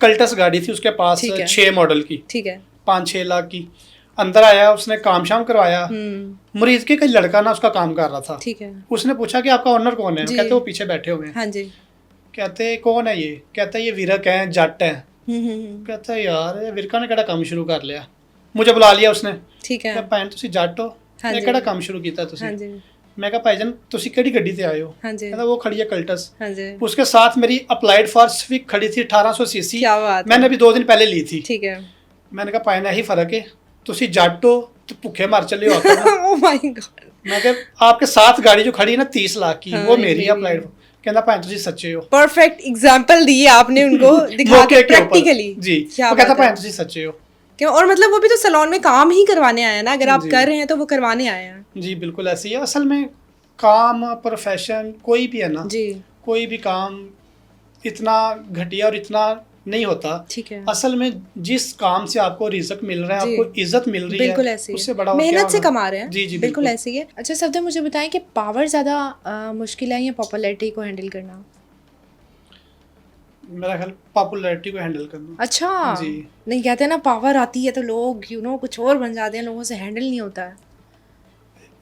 कल्टस गाड़ी थी उसके पास, ठीक है। 6 मॉडल की, ठीक है। 5-6 लाख की। अंदर आया, उसने काम शाम करवाया। मुरीदके का लड़का ना उसका काम कर रहा था। ठीक है। उसने पूछा कि आपका ओनर कौन है? जी। कहते वो पीछे बैठे हुए हैं। हाँ जी। कहते कौन है ये? कहता ये विरक है, जट है। कहता यार ये विरका ने केड़ा काम शुरू कर लिया। मुझे बुला लिया उसने। ठीक है। क्या भैन तुसी जट हो? हाँ ये जी। केड़ा काम शुरू कीता तुसी? हाँ जी। मैं कहा भाईजान तुसी केड़ी गड्डी ते आए हो? हाँ जी। कहता वो खड़ी है कल्टस। हाँ जी। उसके साथ मेरी अप्लाइड फॉर स्विक खड़ी थी 1800 सीसी। क्या बात है। मैंने अभी 2 दिन पहले ली थी। ठीक है। मैंने कहा पायना ही फर्क है, तुसी जट हो तो भुखे मर चले हो। Oh my God. मैं कहा आपके साथ गाड़ी जो खड़ी है ना 30 लाख की, हाँ, वो ये मेरी मेरी अप्लाइड। कहना भाई तुसी सच्चे हो। परफेक्ट एग्जांपल दिए आपने उनको दिखा मौके के के ऊपर। प्रैक्टिकली। जी, क्या वो कहता बात है। भाई तुसी सच्चे हो। क्यों, और मतलब वो भी तो सैलून में काम ही करवाने आए हैं ना, अगर आप जी। कर रहे हैं तो वो करवाने आए हैं। जी बिल्कुल ऐसे ही है। असल में काम, प्रोफेशन कोई भी है ना, जी कोई भी काम इतना घटिया और इतना नहीं होता। ठीक है। असल में जिस काम से आपको रिज़्क मिल रहा है, जी। आपको इज्जत मिल रही बिल्कुल है, ऐसे ही उससे है, बड़ा और क्या मेहनत से होगा। कमा रहे हैं। जी जी बिल्कुल बिल्कुल। ऐसे ही है। अच्छा सफदर, मुझे बताएं कि पावर ज़्यादा मुश्किल है या पॉपुलैरिटी को हैंडल करना? मेरा ख्याल पॉपुलैरिटी को हैंडल करना। अच्छा। जी। नहीं, कहते हैं ना पावर आती है तो लोग कुछ और बन जाते हैं, लोगों से हैंडल नहीं होता है।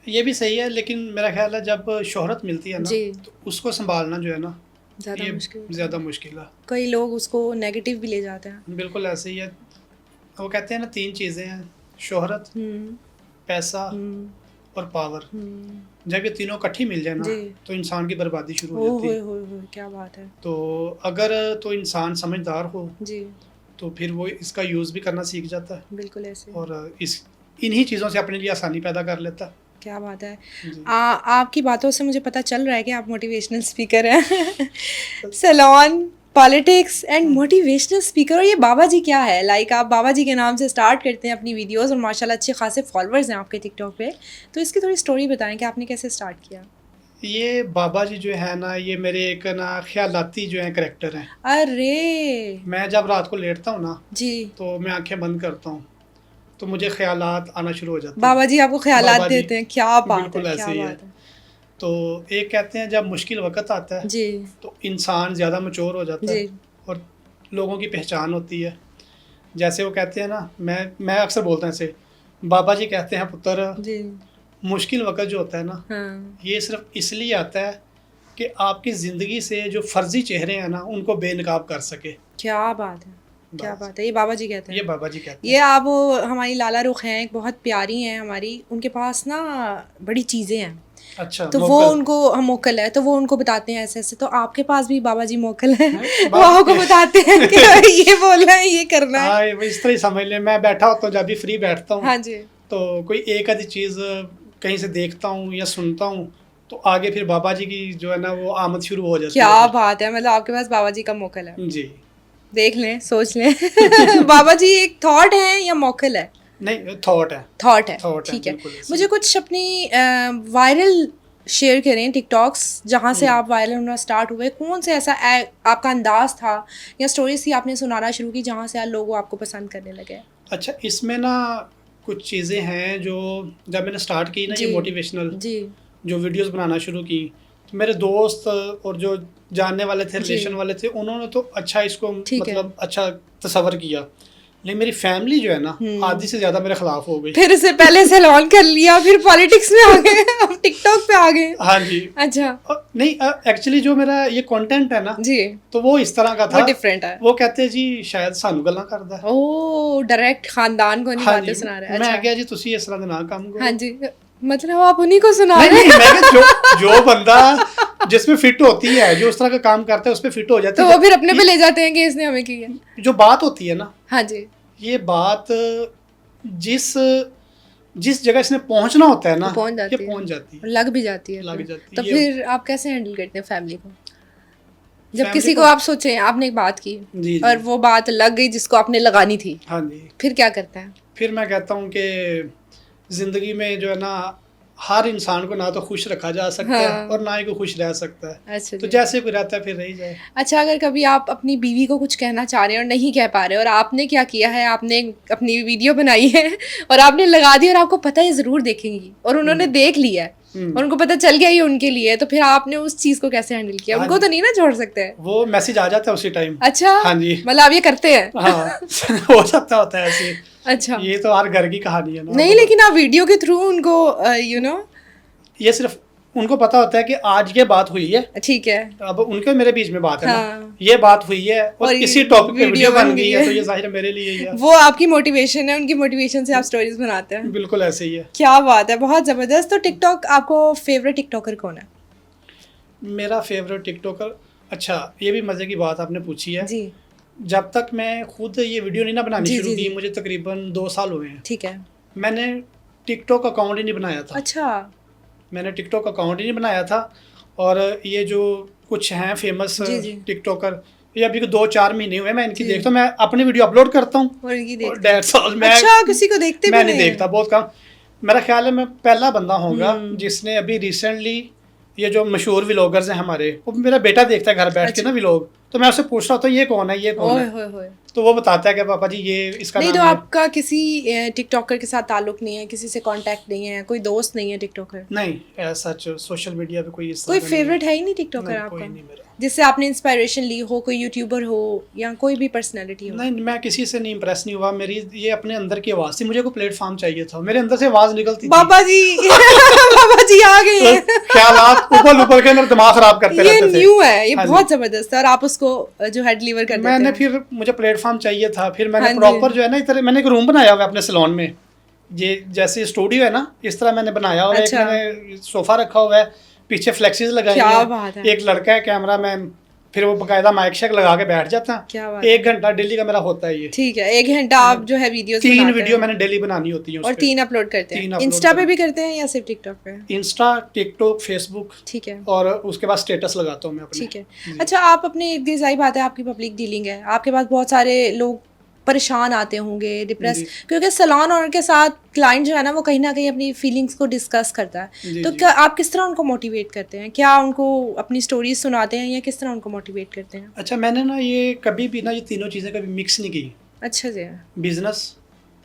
ये भी सही है, लेकिन मेरा ख्याल है जब शोहरत मिलती है ना, जी। तो उसको संभालना जो है ना, ज़्यादा ये मुश्किल होता है। ज़्यादा मुश्किल है। कई लोग उसको नेगेटिव भी ले जाते हैं। बिल्कुल ऐसे ही है। वो कहते हैं ना 3 चीज़ें हैं, शोहरत, पैसा और पावर। जब ये तीनों इकट्ठी मिल जाए ना, जी। तो इंसान की बर्बादी शुरू हो ओ जाती है। हो, क्या बात है। तो अगर तो इंसान समझदार हो, जी तो फिर वो इसका यूज़ भी करना सीख जाता है बिल्कुल ऐसे। और इन्हीं चीज़ों से अपने लिए आसानी पैदा कर लेता है। क्या बात है। जी। आपकी बातों से मुझे पता चल रहा है कि आप मोटिवेशनल स्पीकर हैं। Salon, politics and motivational speaker. और ये बाबा जी क्या है? लाइक आप बाबा जी के नाम से स्टार्ट करते हैं अपनी वीडियोस और माशाल्लाह अच्छे खासे फॉलोअर्स हैं आपके टिकटॉक पे। तो इसकी थोड़ी स्टोरी बताएं कि आपने कैसे स्टार्ट किया? ये बाबा जी जो है ना, ये मेरे एक ना ख्यालाती जो है करैक्टर हैं। अरे मैं जब रात को लेटता हूँ ना, जी, तो मैं आंखें बंद करता हूँ, तो मुझे ख्यालात आना शुरू हो जाते हैं। बाबा जी आपको ख्यालात बाबा जी, देते हैं? क्या बात बिल्कुल है, ऐसे क्या ही है। बात है। तो एक कहते हैं जब मुश्किल वक़्त आता है, जी तो इंसान ज़्यादा मैच्योर हो जाता है जी और लोगों की पहचान होती है। जैसे वो कहते हैं ना, मैं अक्सर बोलता हूँ ऐसे, बाबा जी कहते हैं पुत्र, जी। मुश्किल वक़्त जो होता है ना, हाँ, ये सिर्फ इसलिए आता है कि आपकी ज़िंदगी से जो फ़र्ज़ी चेहरे हैं ना, उनको बेनकाब कर सके। क्या बात है, क्या बस। बात है। ये बाबा जी कहते ये हैं। बाबा जी कहते ये हैं। आप हमारी लाला रुख हैं, एक बहुत प्यारी हैं हमारी, उनके पास ना बड़ी चीज़ें हैं, अच्छा, तो वो मोकल। उनको हम मोकल है, तो वो उनको बताते हैं ऐसे ऐसे। तो आपके पास भी बाबा जी मोकल है, हैं? वो आपको बताते हैं कि ये बोलना है, ये करना है। हाँ, ये इस तरह ही समझ लें। मैं बैठा होता हूँ, जब भी फ्री बैठता हूँ, हाँ जी। तो कोई एक आधी चीज़ कहीं से देखता हूँ या सुनता हूँ, तो आगे फिर बाबा जी की जो है ना, वो आमद शुरू हो जाती क्या है बात है, मतलब आपके पास बाबा जी का मोकल है। फिर। जी। देख लें, सोच लें। बाबा जी एक थॉट है या मोकल है? नहीं, थॉट है। थॉट है, थॉट है, ठीक है। बिल्कुल ऐसे। मुझे कुछ अपनी वायरल शेयर करें टिकटॉक्स जहाँ से आप वायरल होना स्टार्ट हुए। कौन से ऐसा आपका अंदाज था या स्टोरीज थी आपने सुनाना शुरू की जहाँ से लोग आपको पसंद करने लगे? अच्छा, इसमें ना कुछ चीज़ें हैं जो जब मैंने स्टार्ट की ना, ये जी मोटिवेशनल जी जो वीडियोस बनाना शुरू की, तो मेरे दोस्त और जो जानने वाले थे, जी। रिलेशन वाले थे, उन्होंने तो अच्छा इसको ठीक है। मतलब अच्छा तसव्वुर किया। लेकिन मेरी फैमिली जो है ना, आधी से ज़्यादा मेरे खिलाफ हो गई। फिर से पहले सैलून कर लिया, फिर पॉलिटिक्स में आ गए, अब टिकटॉक पे आ गए। हाँ जी। अच्छा नहीं, एक्चुअली जो मेरा ये कंटेंट है ना, जी, तो वो इस तरह का था। वो डिफरेंट है। वो कहते हैं जी शायद सानू गल्लां करदा है। ओ, डायरेक्ट खानदान को नहीं हाँ बातें जी, सुना रहे हैं। मैं अच्छा क्या जी तुसी इस तरह दे ना काम करो। हाँ जी, मतलब आप उन्हीं को सुना नहीं रहे नहीं, हैं। मैं क्या, जो बंदा जिसमें फिट होती है, जो उस तरह का काम करता है, उस पे फिट हो जाती तो है। वो फिर अपने पे ले जाते हैं कि इसने हमें की है। जो बात होती है ना, हाँ जी ये बात जिस जिस जगह इसने पहुंचना होता है ना, वो पहुंच ये जाती है, पहुंच जाती है। लग भी जाती है। लग फिर। जाती तो है। फिर आप कैसे हैंडल करते हैं फैमिली को जब फैमिली किसी को आप सोचें आपने एक बात की जी जी। और वो बात लग गई जिसको आपने लगानी थी, हाँ जी। फिर क्या करता है? फिर मैं कहता हूँ कि ज़िंदगी में जो है ना, हर इंसान को ना तो खुश रखा जा सकता हाँ। है और ना ही को खुश रह सकता है। अच्छा तो जी। जैसे कोई रहता है फिर रही जाए। अच्छा, अगर कभी आप अपनी बीवी को कुछ कहना चाह रहे हैं और नहीं कह पा रहे और आपने क्या किया है, आपने अपनी वीडियो बनाई है और आपने लगा दी और आपको पता है ज़रूर देखेंगी और उन्होंने देख लिया है और उनको पता चल गया ये उनके लिए, तो फिर आपने उस चीज़ को कैसे हैंडल किया? हाँ उनको तो नहीं ना छोड़ सकते। वो मैसेज आ जाता है उसी टाइम। अच्छा हाँ जी। मतलब आप ये करते हैं? हाँ हो सकता होता है ऐसे। अच्छा ये तो हर घर की कहानी है ना। नहीं, लेकिन आप वीडियो के थ्रू उनको ये सिर्फ उनको पता होता है कि आज ये बात हुई है, ठीक है। अब उनके मेरे बीच में बात है हाँ। ना, ये बात हुई है और और इसी टॉपिक पे वीडियो वीडियो बन बन गई गई है, है। तो ये जाहिर है मेरे लिए ही है। वो आपकी मोटिवेशन है, उनकी मोटिवेशन से आप स्टोरीज बनाते हैं। बिल्कुल ऐसे ही है। क्या बात है, बहुत ज़बरदस्त। तो टिकटॉक, आपको फेवरेट टिकटॉकर कौन है? मेरा फेवरेट टिकटॉकर, अच्छा ये भी मज़े की बात आपने पूछी है। जी जब तक मैं खुद ये वीडियो नहीं ना बनानी जी, शुरू जी, की, जी। मुझे तकरीबन 2 साल हुए हैं, ठीक है। मैंने टिकटॉक अकाउंट ही नहीं बनाया था। अच्छा मैंने टिकटॉक अकाउंट ही नहीं बनाया था और ये जो कुछ हैं फेमस जी, जी। टिकटॉकर, ये अभी 2-4 महीने हुए मैं इनकी जी। देखता हूँ, मैं अपनी वीडियो अपलोड करता हूँ और इनकी और देखते हैं। 1.5 साल मैं अच्छा, किसी को देखते मैं भी नहीं हैं? देखता, बहुत कम। मेरा ख्याल है मैं पहला बंदा होगा हम्म। जिसने अभी रिसेंटली, ये जो मशहूर व्लॉगर्स हैं हमारे, वो मेरा बेटा देखता है घर बैठ के अच्छा। ना व्लॉग, तो मैं उससे पूछ रहा होता हूँ ये कौन है, ये कौन ओए है, होए होए। तो वो बताता है कि पापा जी ये इसका नहीं, नाम तो है। आपका किसी टिकटॉकर के साथ ताल्लुक नहीं है, किसी से कांटेक्ट नहीं है, कोई दोस्त नहीं है टिकटॉकर? नहीं, सच सोशल मीडिया पे कोई इस कोई तरह का नहीं फेवरेट है ही नहीं टिकटॉकर नहीं, आपका, कोई नहीं मेरा। जिससे आपने इंस्पायरेशन ली हो, कोई यूट्यूबर हो या कोई भी पर्सनैलिटी हो? नहीं, मैं किसी से नहीं इम्प्रेस नहीं हुआ, मेरी ये अपने अंदर की आवाज़ थी, मुझे कोई प्लेटफॉर्म चाहिए था, मेरे अंदर से आवाज़ निकलती थी। बाबा जी बाबा जी आ गए तो हैं। ख्यालात ऊपर ऊपर के मेरा दिमाग खराब करते ये रहते थे। न्यू है, ये हाँ जी। बहुत जबरदस्त है और आप उसको जो है डिलीवर कर देते मैंने हैं। फिर मुझे प्लेटफॉर्म चाहिए था, फिर मैंने हाँ जी। प्रॉपर जो है ना इस तरह मैंने एक रूम बनाया हुआ है अपने सैलून में, ये जैसे स्टूडियो है ना इस तरह मैंने बनाया, और एक अच्छा। मैंने सोफा रखा हुआ है, पीछे फ्लेक्सीज लगाई क्या हैं, बात है। एक लड़का है कैमरा मैन, फिर वो बकायदा माइक शेक लगा के बैठ जाता है। क्या बात 1 घंटा डेली का मेरा होता है ये। ठीक है, 1 घंटा आप जो है वीडियोस 3 बनाते वीडियो हैं मैंने डेली बनानी होती है और उसपे। 3 अपलोड करते 3 हैं। upload इंस्टा पे करते भी करते हैं या सिर्फ टिकटॉक पे? इंस्टा, टिकटॉक, फेसबुक, ठीक है, और उसके बाद स्टेटस लगाता हूँ मैं अपने। ठीक है। जी। अच्छा, आप अपने इर्द गिर्द, जाहिर बात है आपकी पब्लिक डीलिंग है, आपके पास बहुत सारे लोग परेशान आते होंगे, डिप्रेस, जी। क्योंकि सैलून ओनर के साथ क्लाइंट जो है ना वो कहीं ना कहीं अपनी फीलिंग्स को डिस्कस करता है, जी, तो जी। क्या आप किस तरह उनको मोटिवेट करते हैं? क्या उनको अपनी स्टोरीज सुनाते हैं या किस तरह उनको मोटिवेट करते हैं? अच्छा, मैंने ना ये कभी भी ना ये तीनों चीज़ें कभी मिक्स नहीं की, अच्छा जी, बिजनेस,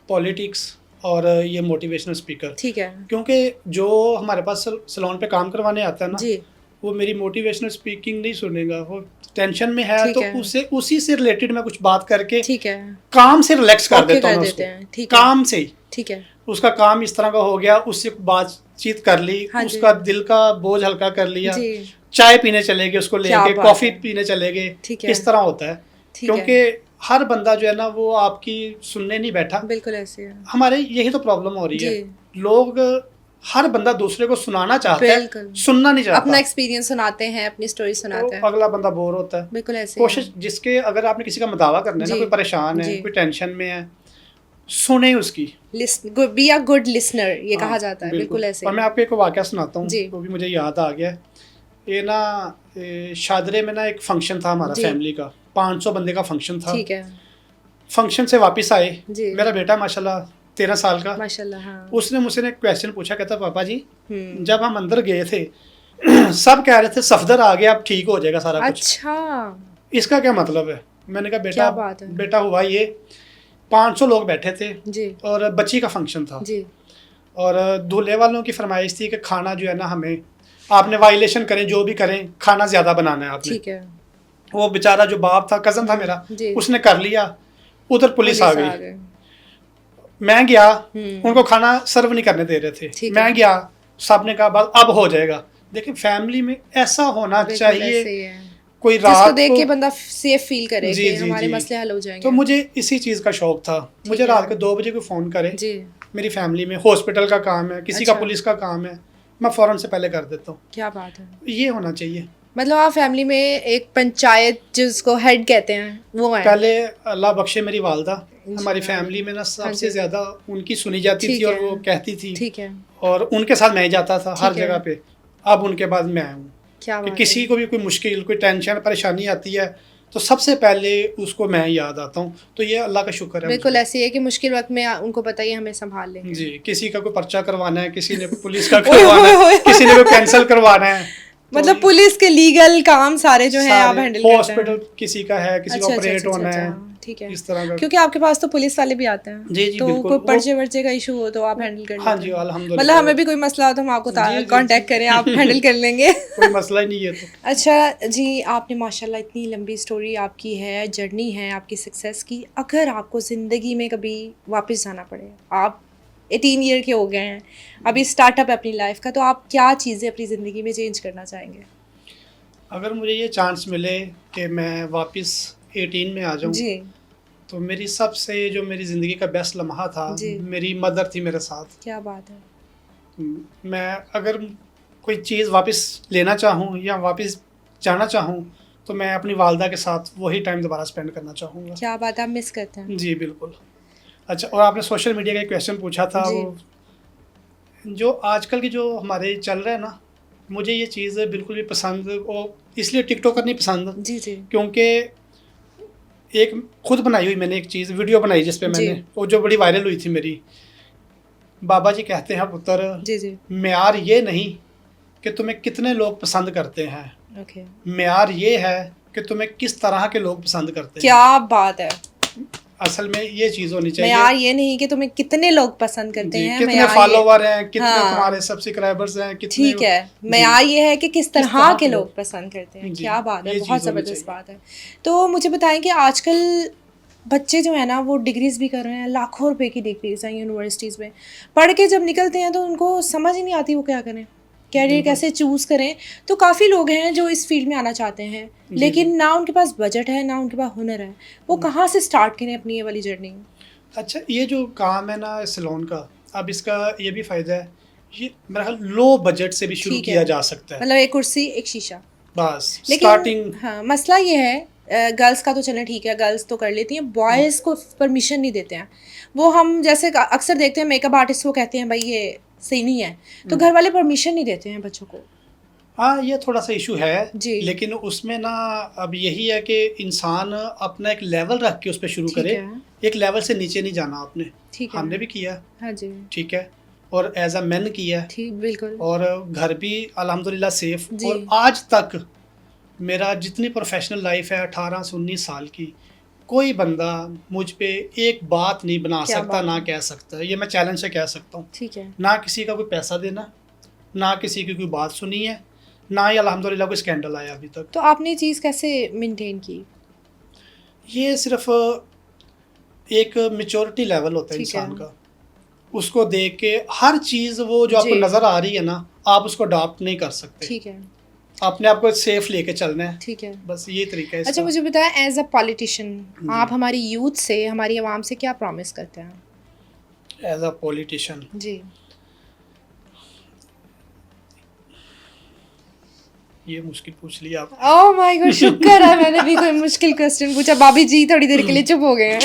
पॉलिटिक्स और ये मोटिवेशनल स्पीकर, ठीक है क्योंकि जो हमारे पास सैलून पे काम करवाने आता है ना, जी, वो मेरी मोटिवेशनल स्पीकिंग नहीं सुनेगा, वो टेंशन में है ठीक तो है। उसे उसी से रिलेटेड मैं कुछ बात करके ठीक है, काम से रिलैक्स कर ओके देता हूँ कर मैं देते उसको, हैं, ठीक है, काम से ही। ठीक है, उसका काम इस तरह का हो गया, उससे बातचीत कर ली, हाँ जी। उसका दिल का बोझ हल्का कर लिया, जी, चाय पीने चले गए उसको क्या लेके, बात कॉफी है। पीने चले गए, ठीक है। इस तरह होता है। ठीक है, क्योंकि हर बंदा जो है ना वो आपकी सुनने नहीं बैठा, बिल्कुल ऐसे है हमारे यही तो प्रॉब्लम हो रही है, जी। लोग हर बंदा दूसरे को सुनाना चाहता है, बिल्कुल। सुनना नहीं अपना चाहता, एक्सपीरियंस सुनाते हैं, अपनी स्टोरी सुनाते तो हैं, अगला बंदा बोर होता है। बिल्कुल ऐसे कोशिश जिसके, अगर आपने किसी का मदावा करना है ना, जी, कोई परेशान है, जी। कोई टेंशन में है, सुने उसकी। Listen, be a good listener, ये हाँ, कहा जाता है, बिल्कुल ऐसे और मैं आपको एक वाकया सुनाता हूँ, जी। वो भी मुझे याद आ गया। ये ना शादरे में ना एक फंक्शन था हमारा जी। फैमिली का, 500 बंदे का फंक्शन था। ठीक है फंक्शन से वापस आए, जी, मेरा बेटा माशाल्लाह 13 साल का, माशाल्लाह, हाँ। उसने मुझसे एक क्वेश्चन पूछा, कहता पापा जी हम्म, जब हम अंदर गए थे सब कह रहे थे सफदर आ गया अब ठीक हो जाएगा सारा कुछ, अच्छा, इसका क्या मतलब है? मैंने कहा क्या बात है। बेटा हुआ ये 500 लोग बैठे थे जी, और बच्ची का फंक्शन था, जी, और दूल्हे वालों की फरमाइश थी कि खाना जो है ना हमें, आपने वायलेशन करें जो भी करें, खाना ज़्यादा बनाना है आपने। ठीक है वो बेचारा जो बाप था, कज़न था मेरा, जी, उसने कर लिया, उधर पुलिस आ गई, गए। मैं गया, हम्म, उनको खाना सर्व नहीं करने दे रहे थे, ठीक मैं है। गया, सब ने कहा बस अब हो जाएगा। देखिए फैमिली में ऐसा होना बिल्कुल चाहिए, ऐसे ही है, कोई जिसको रात देख को, के बंदा सेफ फील करे जी, कि जी, हमारे जी। मसले हल हो जाएंगे। तो मुझे इसी चीज़ का शौक था, मुझे है। रात को 2 बजे कोई फ़ोन करे, जी, मेरी फैमिली में हॉस्पिटल का काम है, किसी का अच्छा। पुलिस का काम है, मैं फ़ौरन से पहले कर देता हूँ। क्या बात है। ये होना चाहिए। मतलब आप फैमिली में एक पंचायत जिसको हेड कहते हैं वो है। पहले अल्लाह बख्शे मेरी वालदा, इंशाल्लाह। हमारी फैमिली में ना हाँ सबसे जी। ज़्यादा उनकी सुनी जाती ठीक थी और है। वो कहती थी, ठीक है, और उनके साथ मैं ही जाता था हर ठीक है। जगह पे। अब उनके बाद मैं हूँ क्या कि बात किसी है। को भी कोई मुश्किल, कोई टेंशन, परेशानी आती है तो सबसे पहले उसको मैं ही याद आता हूँ, तो ये अल्लाह का शुक्र है बिल्कुल मुझे। ऐसी है कि मुश्किल वक्त में उनको पता ही हमें संभाल लेंगे। जी, किसी का कोई पर्चा करवाना है, किसी ने पुलिस का ओए, करवाना ओए, ओए, है, किसी ने कोई कैंसिल करवाना है, तो मतलब पुलिस के लीगल काम सारे जो हैं आप हैंडल करते हैं। हॉस्पिटल किसी का है, किसी का ऑपरेट होना है, ठीक है, इस तरह का। क्योंकि आपके पास तो पुलिस वाले भी आते हैं। जी, जी, तो बिल्कुल। कोई वो- पर्चे वर्चे का इशू हो तो आप हैंडल कर हाँ लेते जी, हैं। अल्हम्दुलिल्लाह। मतलब हमें भी कोई मसला हो तो हम आपको जी, जी, कांटेक्ट जी। करें, आप हैंडल कर लेंगे। कोई मसला ही नहीं है तो। अच्छा जी, आपने माशाल्लाह इतनी लंबी स्टोरी आपकी है, जर्नी है आपकी सक्सेस की। अगर आपको ज़िंदगी में कभी वापस जाना पड़े, आप 18 ईयर के हो गए हैं, अभी स्टार्टअप है अपनी लाइफ का, तो आप क्या चीज़ें अपनी ज़िंदगी में चेंज करना चाहेंगे? अगर मुझे ये चांस मिले कि मैं वापस 18 में आ जाऊँ, जी, तो मेरी सबसे जो मेरी ज़िंदगी का बेस्ट लम्हा था, जी। मेरी मदर थी मेरे साथ। क्या बात है। मैं अगर कोई चीज़ वापस लेना चाहूँ या वापस जाना चाहूँ, तो मैं अपनी वालदा के साथ वही टाइम दोबारा स्पेंड करना चाहूँगा। क्या बात है, आप मिस करते हैं। जी बिल्कुल। अच्छा, और आपने सोशल मीडिया का एक क्वेश्चन पूछा था, जी। वो जो आजकल की जो हमारे चल रहा है ना, मुझे ये चीज़ बिल्कुल भी पसंद, और इसलिए टिकटॉकर नहीं पसंद जी जी क्योंकि एक खुद बनाई हुई मैंने एक चीज़ वीडियो बनाई जिस पे जी। मैंने, वो जो बड़ी वायरल हुई थी मेरी। बाबा जी कहते हैं पुत्र, जी जी। म्यार ये नहीं कि तुम्हें कितने लोग पसंद करते हैं, ओके, म्यार ये है कि तुम्हें किस तरह के लोग पसंद करते हैं। क्या बात है। असल में ये चीज़ होनी मैं चाहिए। यार ये नहीं कि तुम्हें कितने लोग पसंद करते जी, हैं, कितने मैं फॉलोवर हैं, कितने हाँ। तुम्हारे सब्सक्राइबर्स हैं, कितने। ठीक है, मैं जी, यार ये है कि किस तरह तरह के के लोग लोग। पसंद करते हैं। जी, क्या बात है, ये बहुत चीज़ होनी ज़बरदस्त चाहिए। बात है। तो मुझे बताएं कि आजकल बच्चे जो है ना वो डिग्रीज भी कर रहे हैं, लाखों रुपए की डिग्रीज हैं यूनिवर्सिटीज़ में, पढ़ के जब निकलते हैं तो उनको समझ ही नहीं आती वो क्या करें, कैरियर बिल्कुल। कैसे चूज़ करें। तो काफ़ी लोग हैं जो इस फील्ड में आना चाहते हैं, जी, लेकिन ना उनके पास बजट है ना उनके पास हुनर है, वो कहाँ से स्टार्ट करें अपनी ये वाली जर्नी। अच्छा, ये जो काम है ना सैलून का, अब इसका ये भी फ़ायदा है, ये मेरा ख्याल लो बजट से भी शुरू ठीक किया है, जा सकता है। मतलब एक कुर्सी एक शीशा। बस लेकिन स्टार्टिंग। हाँ, मसला ये है, गर्ल्स का तो चलें ठीक है, गर्ल्स तो कर लेती हैं, बॉयज़ को परमिशन नहीं देते हैं। वो हम जैसे अक्सर देखते हैं मेकअप आर्टिस्ट, वो कहते हैं भाई ये सही नहीं है, तो घर वाले परमिशन नहीं देते हैं बच्चों को। हाँ, ये थोड़ा सा इशू है, जी। लेकिन उसमें ना अब यही है कि इंसान अपना एक लेवल रख के उस पर शुरू ठीक करे। है, एक लेवल से नीचे नहीं जाना आपने। ठीक है। हमने भी किया, हाँ जी, ठीक है, और एज अ मैन किया, ठीक, बिल्कुल। और घर भी अल्हम्दुलिल्लाह सेफ। जी। और आज तक मेरा जितनी प्रोफेशनल लाइफ है 18 से 19 साल की, कोई बंदा मुझ पे एक बात नहीं बना क्या सकता, बात ना है। कह सकता। ये मैं चैलेंज से कह सकता हूँ। ठीक है। ना किसी का कोई पैसा देना, ना किसी की कोई बात सुनी है, ना ही अल्हम्दुलिल्लाह कोई स्कैंडल आया अभी तक। तो आपने ये चीज़ कैसे मेंटेन की। ये सिर्फ एक मेच्योरिटी लेवल होता है ठीक है। इंसान का, उसको देख के हर चीज़ वो जो आपको जी। नज़र आ रही है ना, आप उसको अडॉप्ट नहीं कर सकते। ठीक है, अपने आप को सेफ लेके चलना है, ठीक है। बस ये तरीका है अच्छा, इसका। मुझे बताएं एज अ पॉलिटिशियन आप हमारी यूथ से, हमारी आवाम से क्या प्रॉमिस करते हैं। एज अ पॉलिटिशियन, जी। ये मुश्किल पूछ लिया आप। ओह माय गॉड, शुक्र है मैंने भी कोई मुश्किल क्वेश्चन पूछा, भाभी जी थोड़ी देर के लिए चुप हो गए हैं।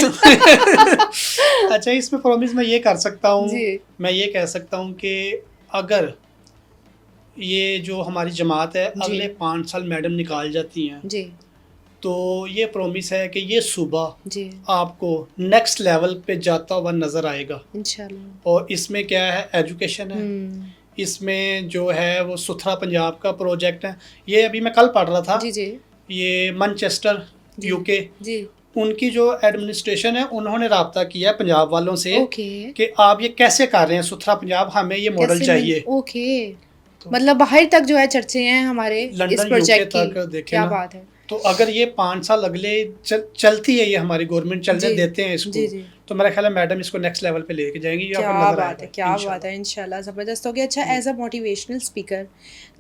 अच्छा, इसमें प्रॉमिस मैं ये कर सकता हूँ, जी। मैं ये कह सकता हूँ कि अगर ये जो हमारी जमात है जी। अगले 5 साल मैडम निकाल जाती हैं, जी तो ये प्रॉमिस है कि ये सुबह जी, आपको नेक्स्ट लेवल पे जाता हुआ नज़र आएगा। इंशाल्लाह। और इसमें क्या है, एजुकेशन है, इसमें जो है वो सुथरा पंजाब का प्रोजेक्ट है। ये अभी मैं कल पढ़ रहा था, जी जी ये मैनचेस्टर जी। यूके, जी। उनकी जो एडमिनिस्ट्रेशन है उन्होंने राब्ता किया पंजाब वालों से ओके। कि आप ये कैसे कर रहे हैं सुथरा पंजाब, हमें ये मॉडल कैसे चाहिए। ओके, मतलब बाहर तक जो है चर्चे हैं हमारे इस लंदन यूके प्रोजेक्ट तक की। देखे क्या ना, बात है। तो अगर ये 5 साल अगले चलती है, ये हमारी गवर्नमेंट चलने जी। देते हैं इसको, जी जी, तो मेरा ख्याल है मैडम इसको नेक्स्ट लेवल पे लेके जाएंगी। ये क्या आपको नजर बात आएगा है, क्या बात इंशाल्लाह। है। इंशाल्लाह ज़बरदस्त हो गया। अच्छा, एज अ मोटिवेशनल स्पीकर,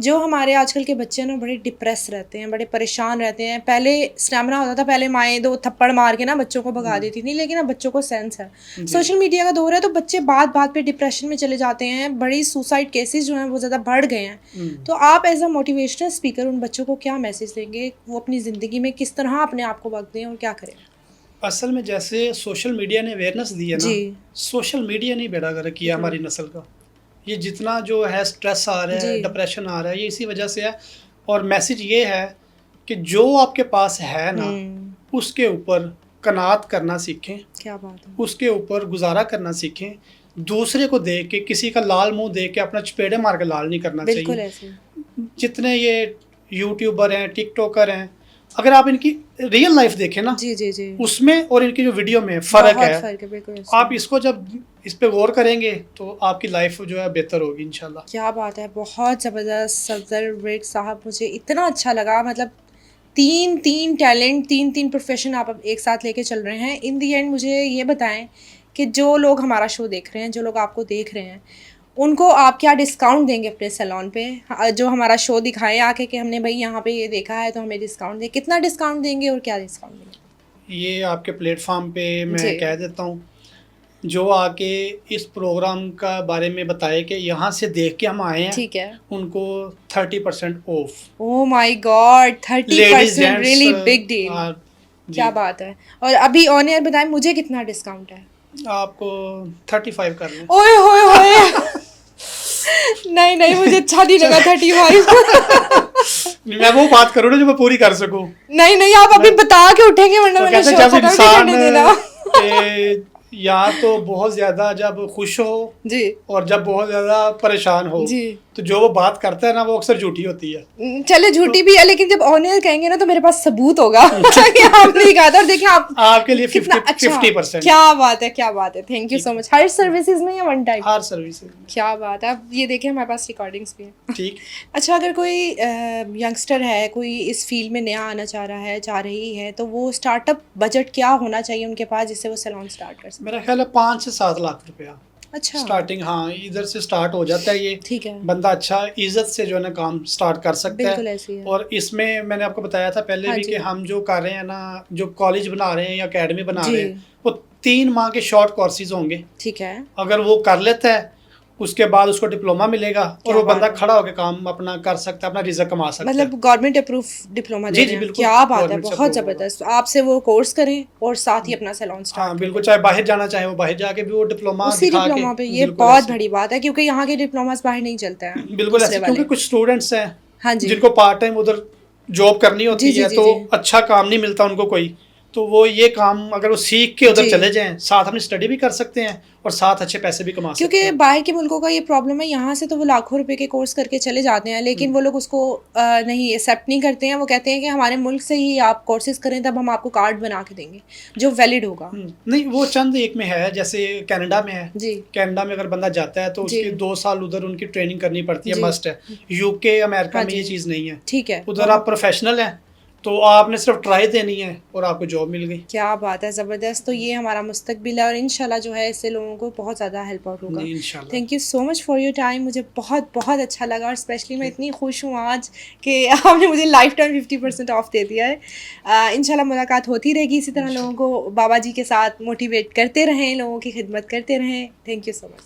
जो हमारे आजकल के बच्चे ना बड़े डिप्रेस रहते हैं, बड़े परेशान रहते हैं। पहले स्टैमिना होता था, पहले माएँ 2 थप्पड़ मार के ना बच्चों को भगा देती थी, लेकिन अब बच्चों को सेंस है, सोशल मीडिया का दौर है, तो बच्चे बात बात पे डिप्रेशन में चले जाते हैं। बड़ी सुसाइड केसेस जो हैं वो ज़्यादा बढ़ गए हैं। तो आप एज अ मोटिवेशनल स्पीकर उन बच्चों को क्या मैसेज देंगे, वो अपनी ज़िंदगी में किस तरह अपने आप को वक्त दें और क्या करें। असल में जैसे सोशल मीडिया ने अवेयरनेस दी है ना, जी सोशल मीडिया ने बेड़ा गर्क किया हमारी नस्ल का। ये जितना जो है स्ट्रेस आ रहा है, जी। डिप्रेशन आ रहा है, ये इसी वजह से है। और मैसेज ये है कि जो आपके पास है ना, उसके ऊपर कनात करना सीखें, क्या बात है। उसके ऊपर गुजारा करना सीखें। दूसरे को देख के, किसी का लाल मुंह देख के अपना चपेड़े मार के लाल नहीं करना बिल्कुल चाहिए। ऐसे। जितने ये यूट्यूबर हैं, टिकटॉकर हैं, अगर आप इनकी रियल लाइफ देखें ना, जी जी जी, उसमें और इनकी जो वीडियो में फ़र्क बहुत है। फर्क है, बिल्कुल ऐसे। आप इसको जब इस पे गौर करेंगे तो आपकी लाइफ जो है बेहतर होगी इंशाल्लाह। क्या बात है, बहुत ज़बरदस्त सफदर वृक साहब, मुझे इतना अच्छा लगा। मतलब तीन टैलेंट, तीन प्रोफेशन आप अब एक साथ लेके चल रहे हैं। इन दी एंड मुझे ये बताएं कि जो लोग हमारा शो देख रहे हैं, जो लोग आपको देख रहे हैं, उनको आप क्या डिस्काउंट देंगे अपने सैलून पे, जो हमारा शो दिखाएं आके कि हमने भाई यहाँ पे ये देखा है तो हमें डिस्काउंट दें, कितना डिस्काउंट देंगे और क्या डिस्काउंट देंगे। ये आपके प्लेटफॉर्म पे मैं जी। कह देता हूँ, जो आके इस प्रोग्राम का बारे में बताए कि यहाँ से देख के हम आए हैं, ठीक है, उनको 30% of. Oh my God, 30%, really big deal. क्या जी, बात है। और अभी ऑन एयर बताएं मुझे कितना डिस्काउंट है। आपको 35 कर लें। ओए होए होए नहीं नहीं, मुझे अच्छा नहीं लगा 35। मैं वो बात करूँ ना जो मैं पूरी कर सकूँ। नहीं नहीं, आप अभी बता के उठेंगे वरना तो मैंने कहते शो जब खत्म नहीं इंसान करने देना। या तो बहुत ज्यादा जब खुश हो जी और जब बहुत ज्यादा परेशान हो, जी। तो जो वो बात करता है ना वो अक्सर झूठी होती है। चले झूठी भी है, लेकिन जब ऑनर कहेंगे ना तो मेरे पास सबूत होगा कि आपने ही कहा था। और देखिए आप आपके लिए कितना 50%। क्या बात है, क्या बात है। Thank you so much. Her services में या वन टाइम? हर सर्विस। क्या बात है। अब ये देखिए हमारे पास रिकॉर्डिंग्स भी हैं। ठीक। अच्छा, अगर कोई यंगस्टर है, कोई इस फील्ड में नया आना चाह रहा है, चाह रही है, तो वो स्टार्टअप बजट क्या होना चाहिए उनके पास जिससे वो सैलून स्टार्ट कर सके? मेरा ख्याल है 5 से 7 लाख रुपया अच्छा, स्टार्टिंग। हाँ, इधर से स्टार्ट हो जाता है ये। ठीक है, बंदा अच्छा इज्जत से जो है ना काम स्टार्ट कर सकता बिल्कुल है। ऐसी है। और इसमें मैंने आपको बताया था पहले हाँ भी जी। कि हम जो कर रहे हैं ना, जो कॉलेज बना रहे हैं या एकेडमी बना जी। रहे हैं, वो 3 माह के शॉर्ट कोर्सेज होंगे। ठीक है, अगर वो कर लेता है उसके बाद उसको डिप्लोमा मिलेगा और क्या वो बात बंदा है। खड़ा होकर काम अपना कर सकता है, अपना रिजल्ट कमा सकता मतलब है। गवर्नमेंट अप्रूव डिप्लोमा दे जी, रहे जी, हैं। बिल्कुल, क्या बात है, गवर्नमेंट से बहुत approve होगा। जबरदस्त। आपसे वो कोर्स करें और साथ ही अपना सैलून हाँ स्टार्ट बिल्कुल, चाहे बाहर जाना चाहे वो बाहर जाके भी वो डिप्लोमा उसी दिखा के। डिप्लोमा पे। ये बिल्कुल बहुत ऐसे। बड़ी बात है क्योंकि यहाँ के डिप्लोमास बाहर नहीं चलते हैं, बिल्कुल दूसरे ऐसे, क्योंकि वाले। कुछ स्टूडेंट्स हैं हाँ जी जिनको पार्ट टाइम उधर जॉब करनी जी होती जी है, जी तो जी अच्छा काम नहीं मिलता उनको कोई, तो वो ये काम अगर वो सीख के उधर जी। चले जाएं, साथ अपनी स्टडी भी कर सकते हैं और साथ अच्छे पैसे भी कमा सकते क्योंकि हैं। बाहर के मुल्कों का ये प्रॉब्लम है, यहाँ से तो वो लाखों रुपए के कोर्स करके चले जाते हैं, लेकिन वो लोग उसको नहीं एक्सेप्ट नहीं करते हैं। वो कहते हैं कि हमारे मुल्क से ही आप कोर्सेज करें, तब हम आपको कार्ड बना के देंगे जो वैलिड होगा। नहीं, वो चंद एक में है, जैसे कनाडा में है। जी कनाडा में अगर बंदा जाता है तो जी। उसके 2 साल उधर उनकी ट्रेनिंग करनी पड़ती है, जी। मस्ट है। यूके अमेरिका हाँ में जी। ये चीज़ नहीं है। ठीक है, उधर आप प्रोफेशनल हैं तो आपने सिर्फ ट्राई देनी है और आपको जॉब मिल गई। क्या बात है, ज़बरदस्त। तो ये हमारा मुस्तकबिल है और इंशाल्लाह जो है इससे लोगों को बहुत ज़्यादा हेल्प आउट होगा। जी, इंशाल्लाह। Thank you so much for your time. मुझे बहुत बहुत अच्छा लगा और स्पेशली मैं इतनी खुश हूँ आज कि आपने मुझे लाइफ टाइम 50% ऑफ दे दिया है। इंशाल्लाह मुलाकात होती रहेगी इसी तरह। लोगों को बाबा जी के साथ मोटिवेट करते रहें, लोगों की खिदमत करते रहें। Thank you so much.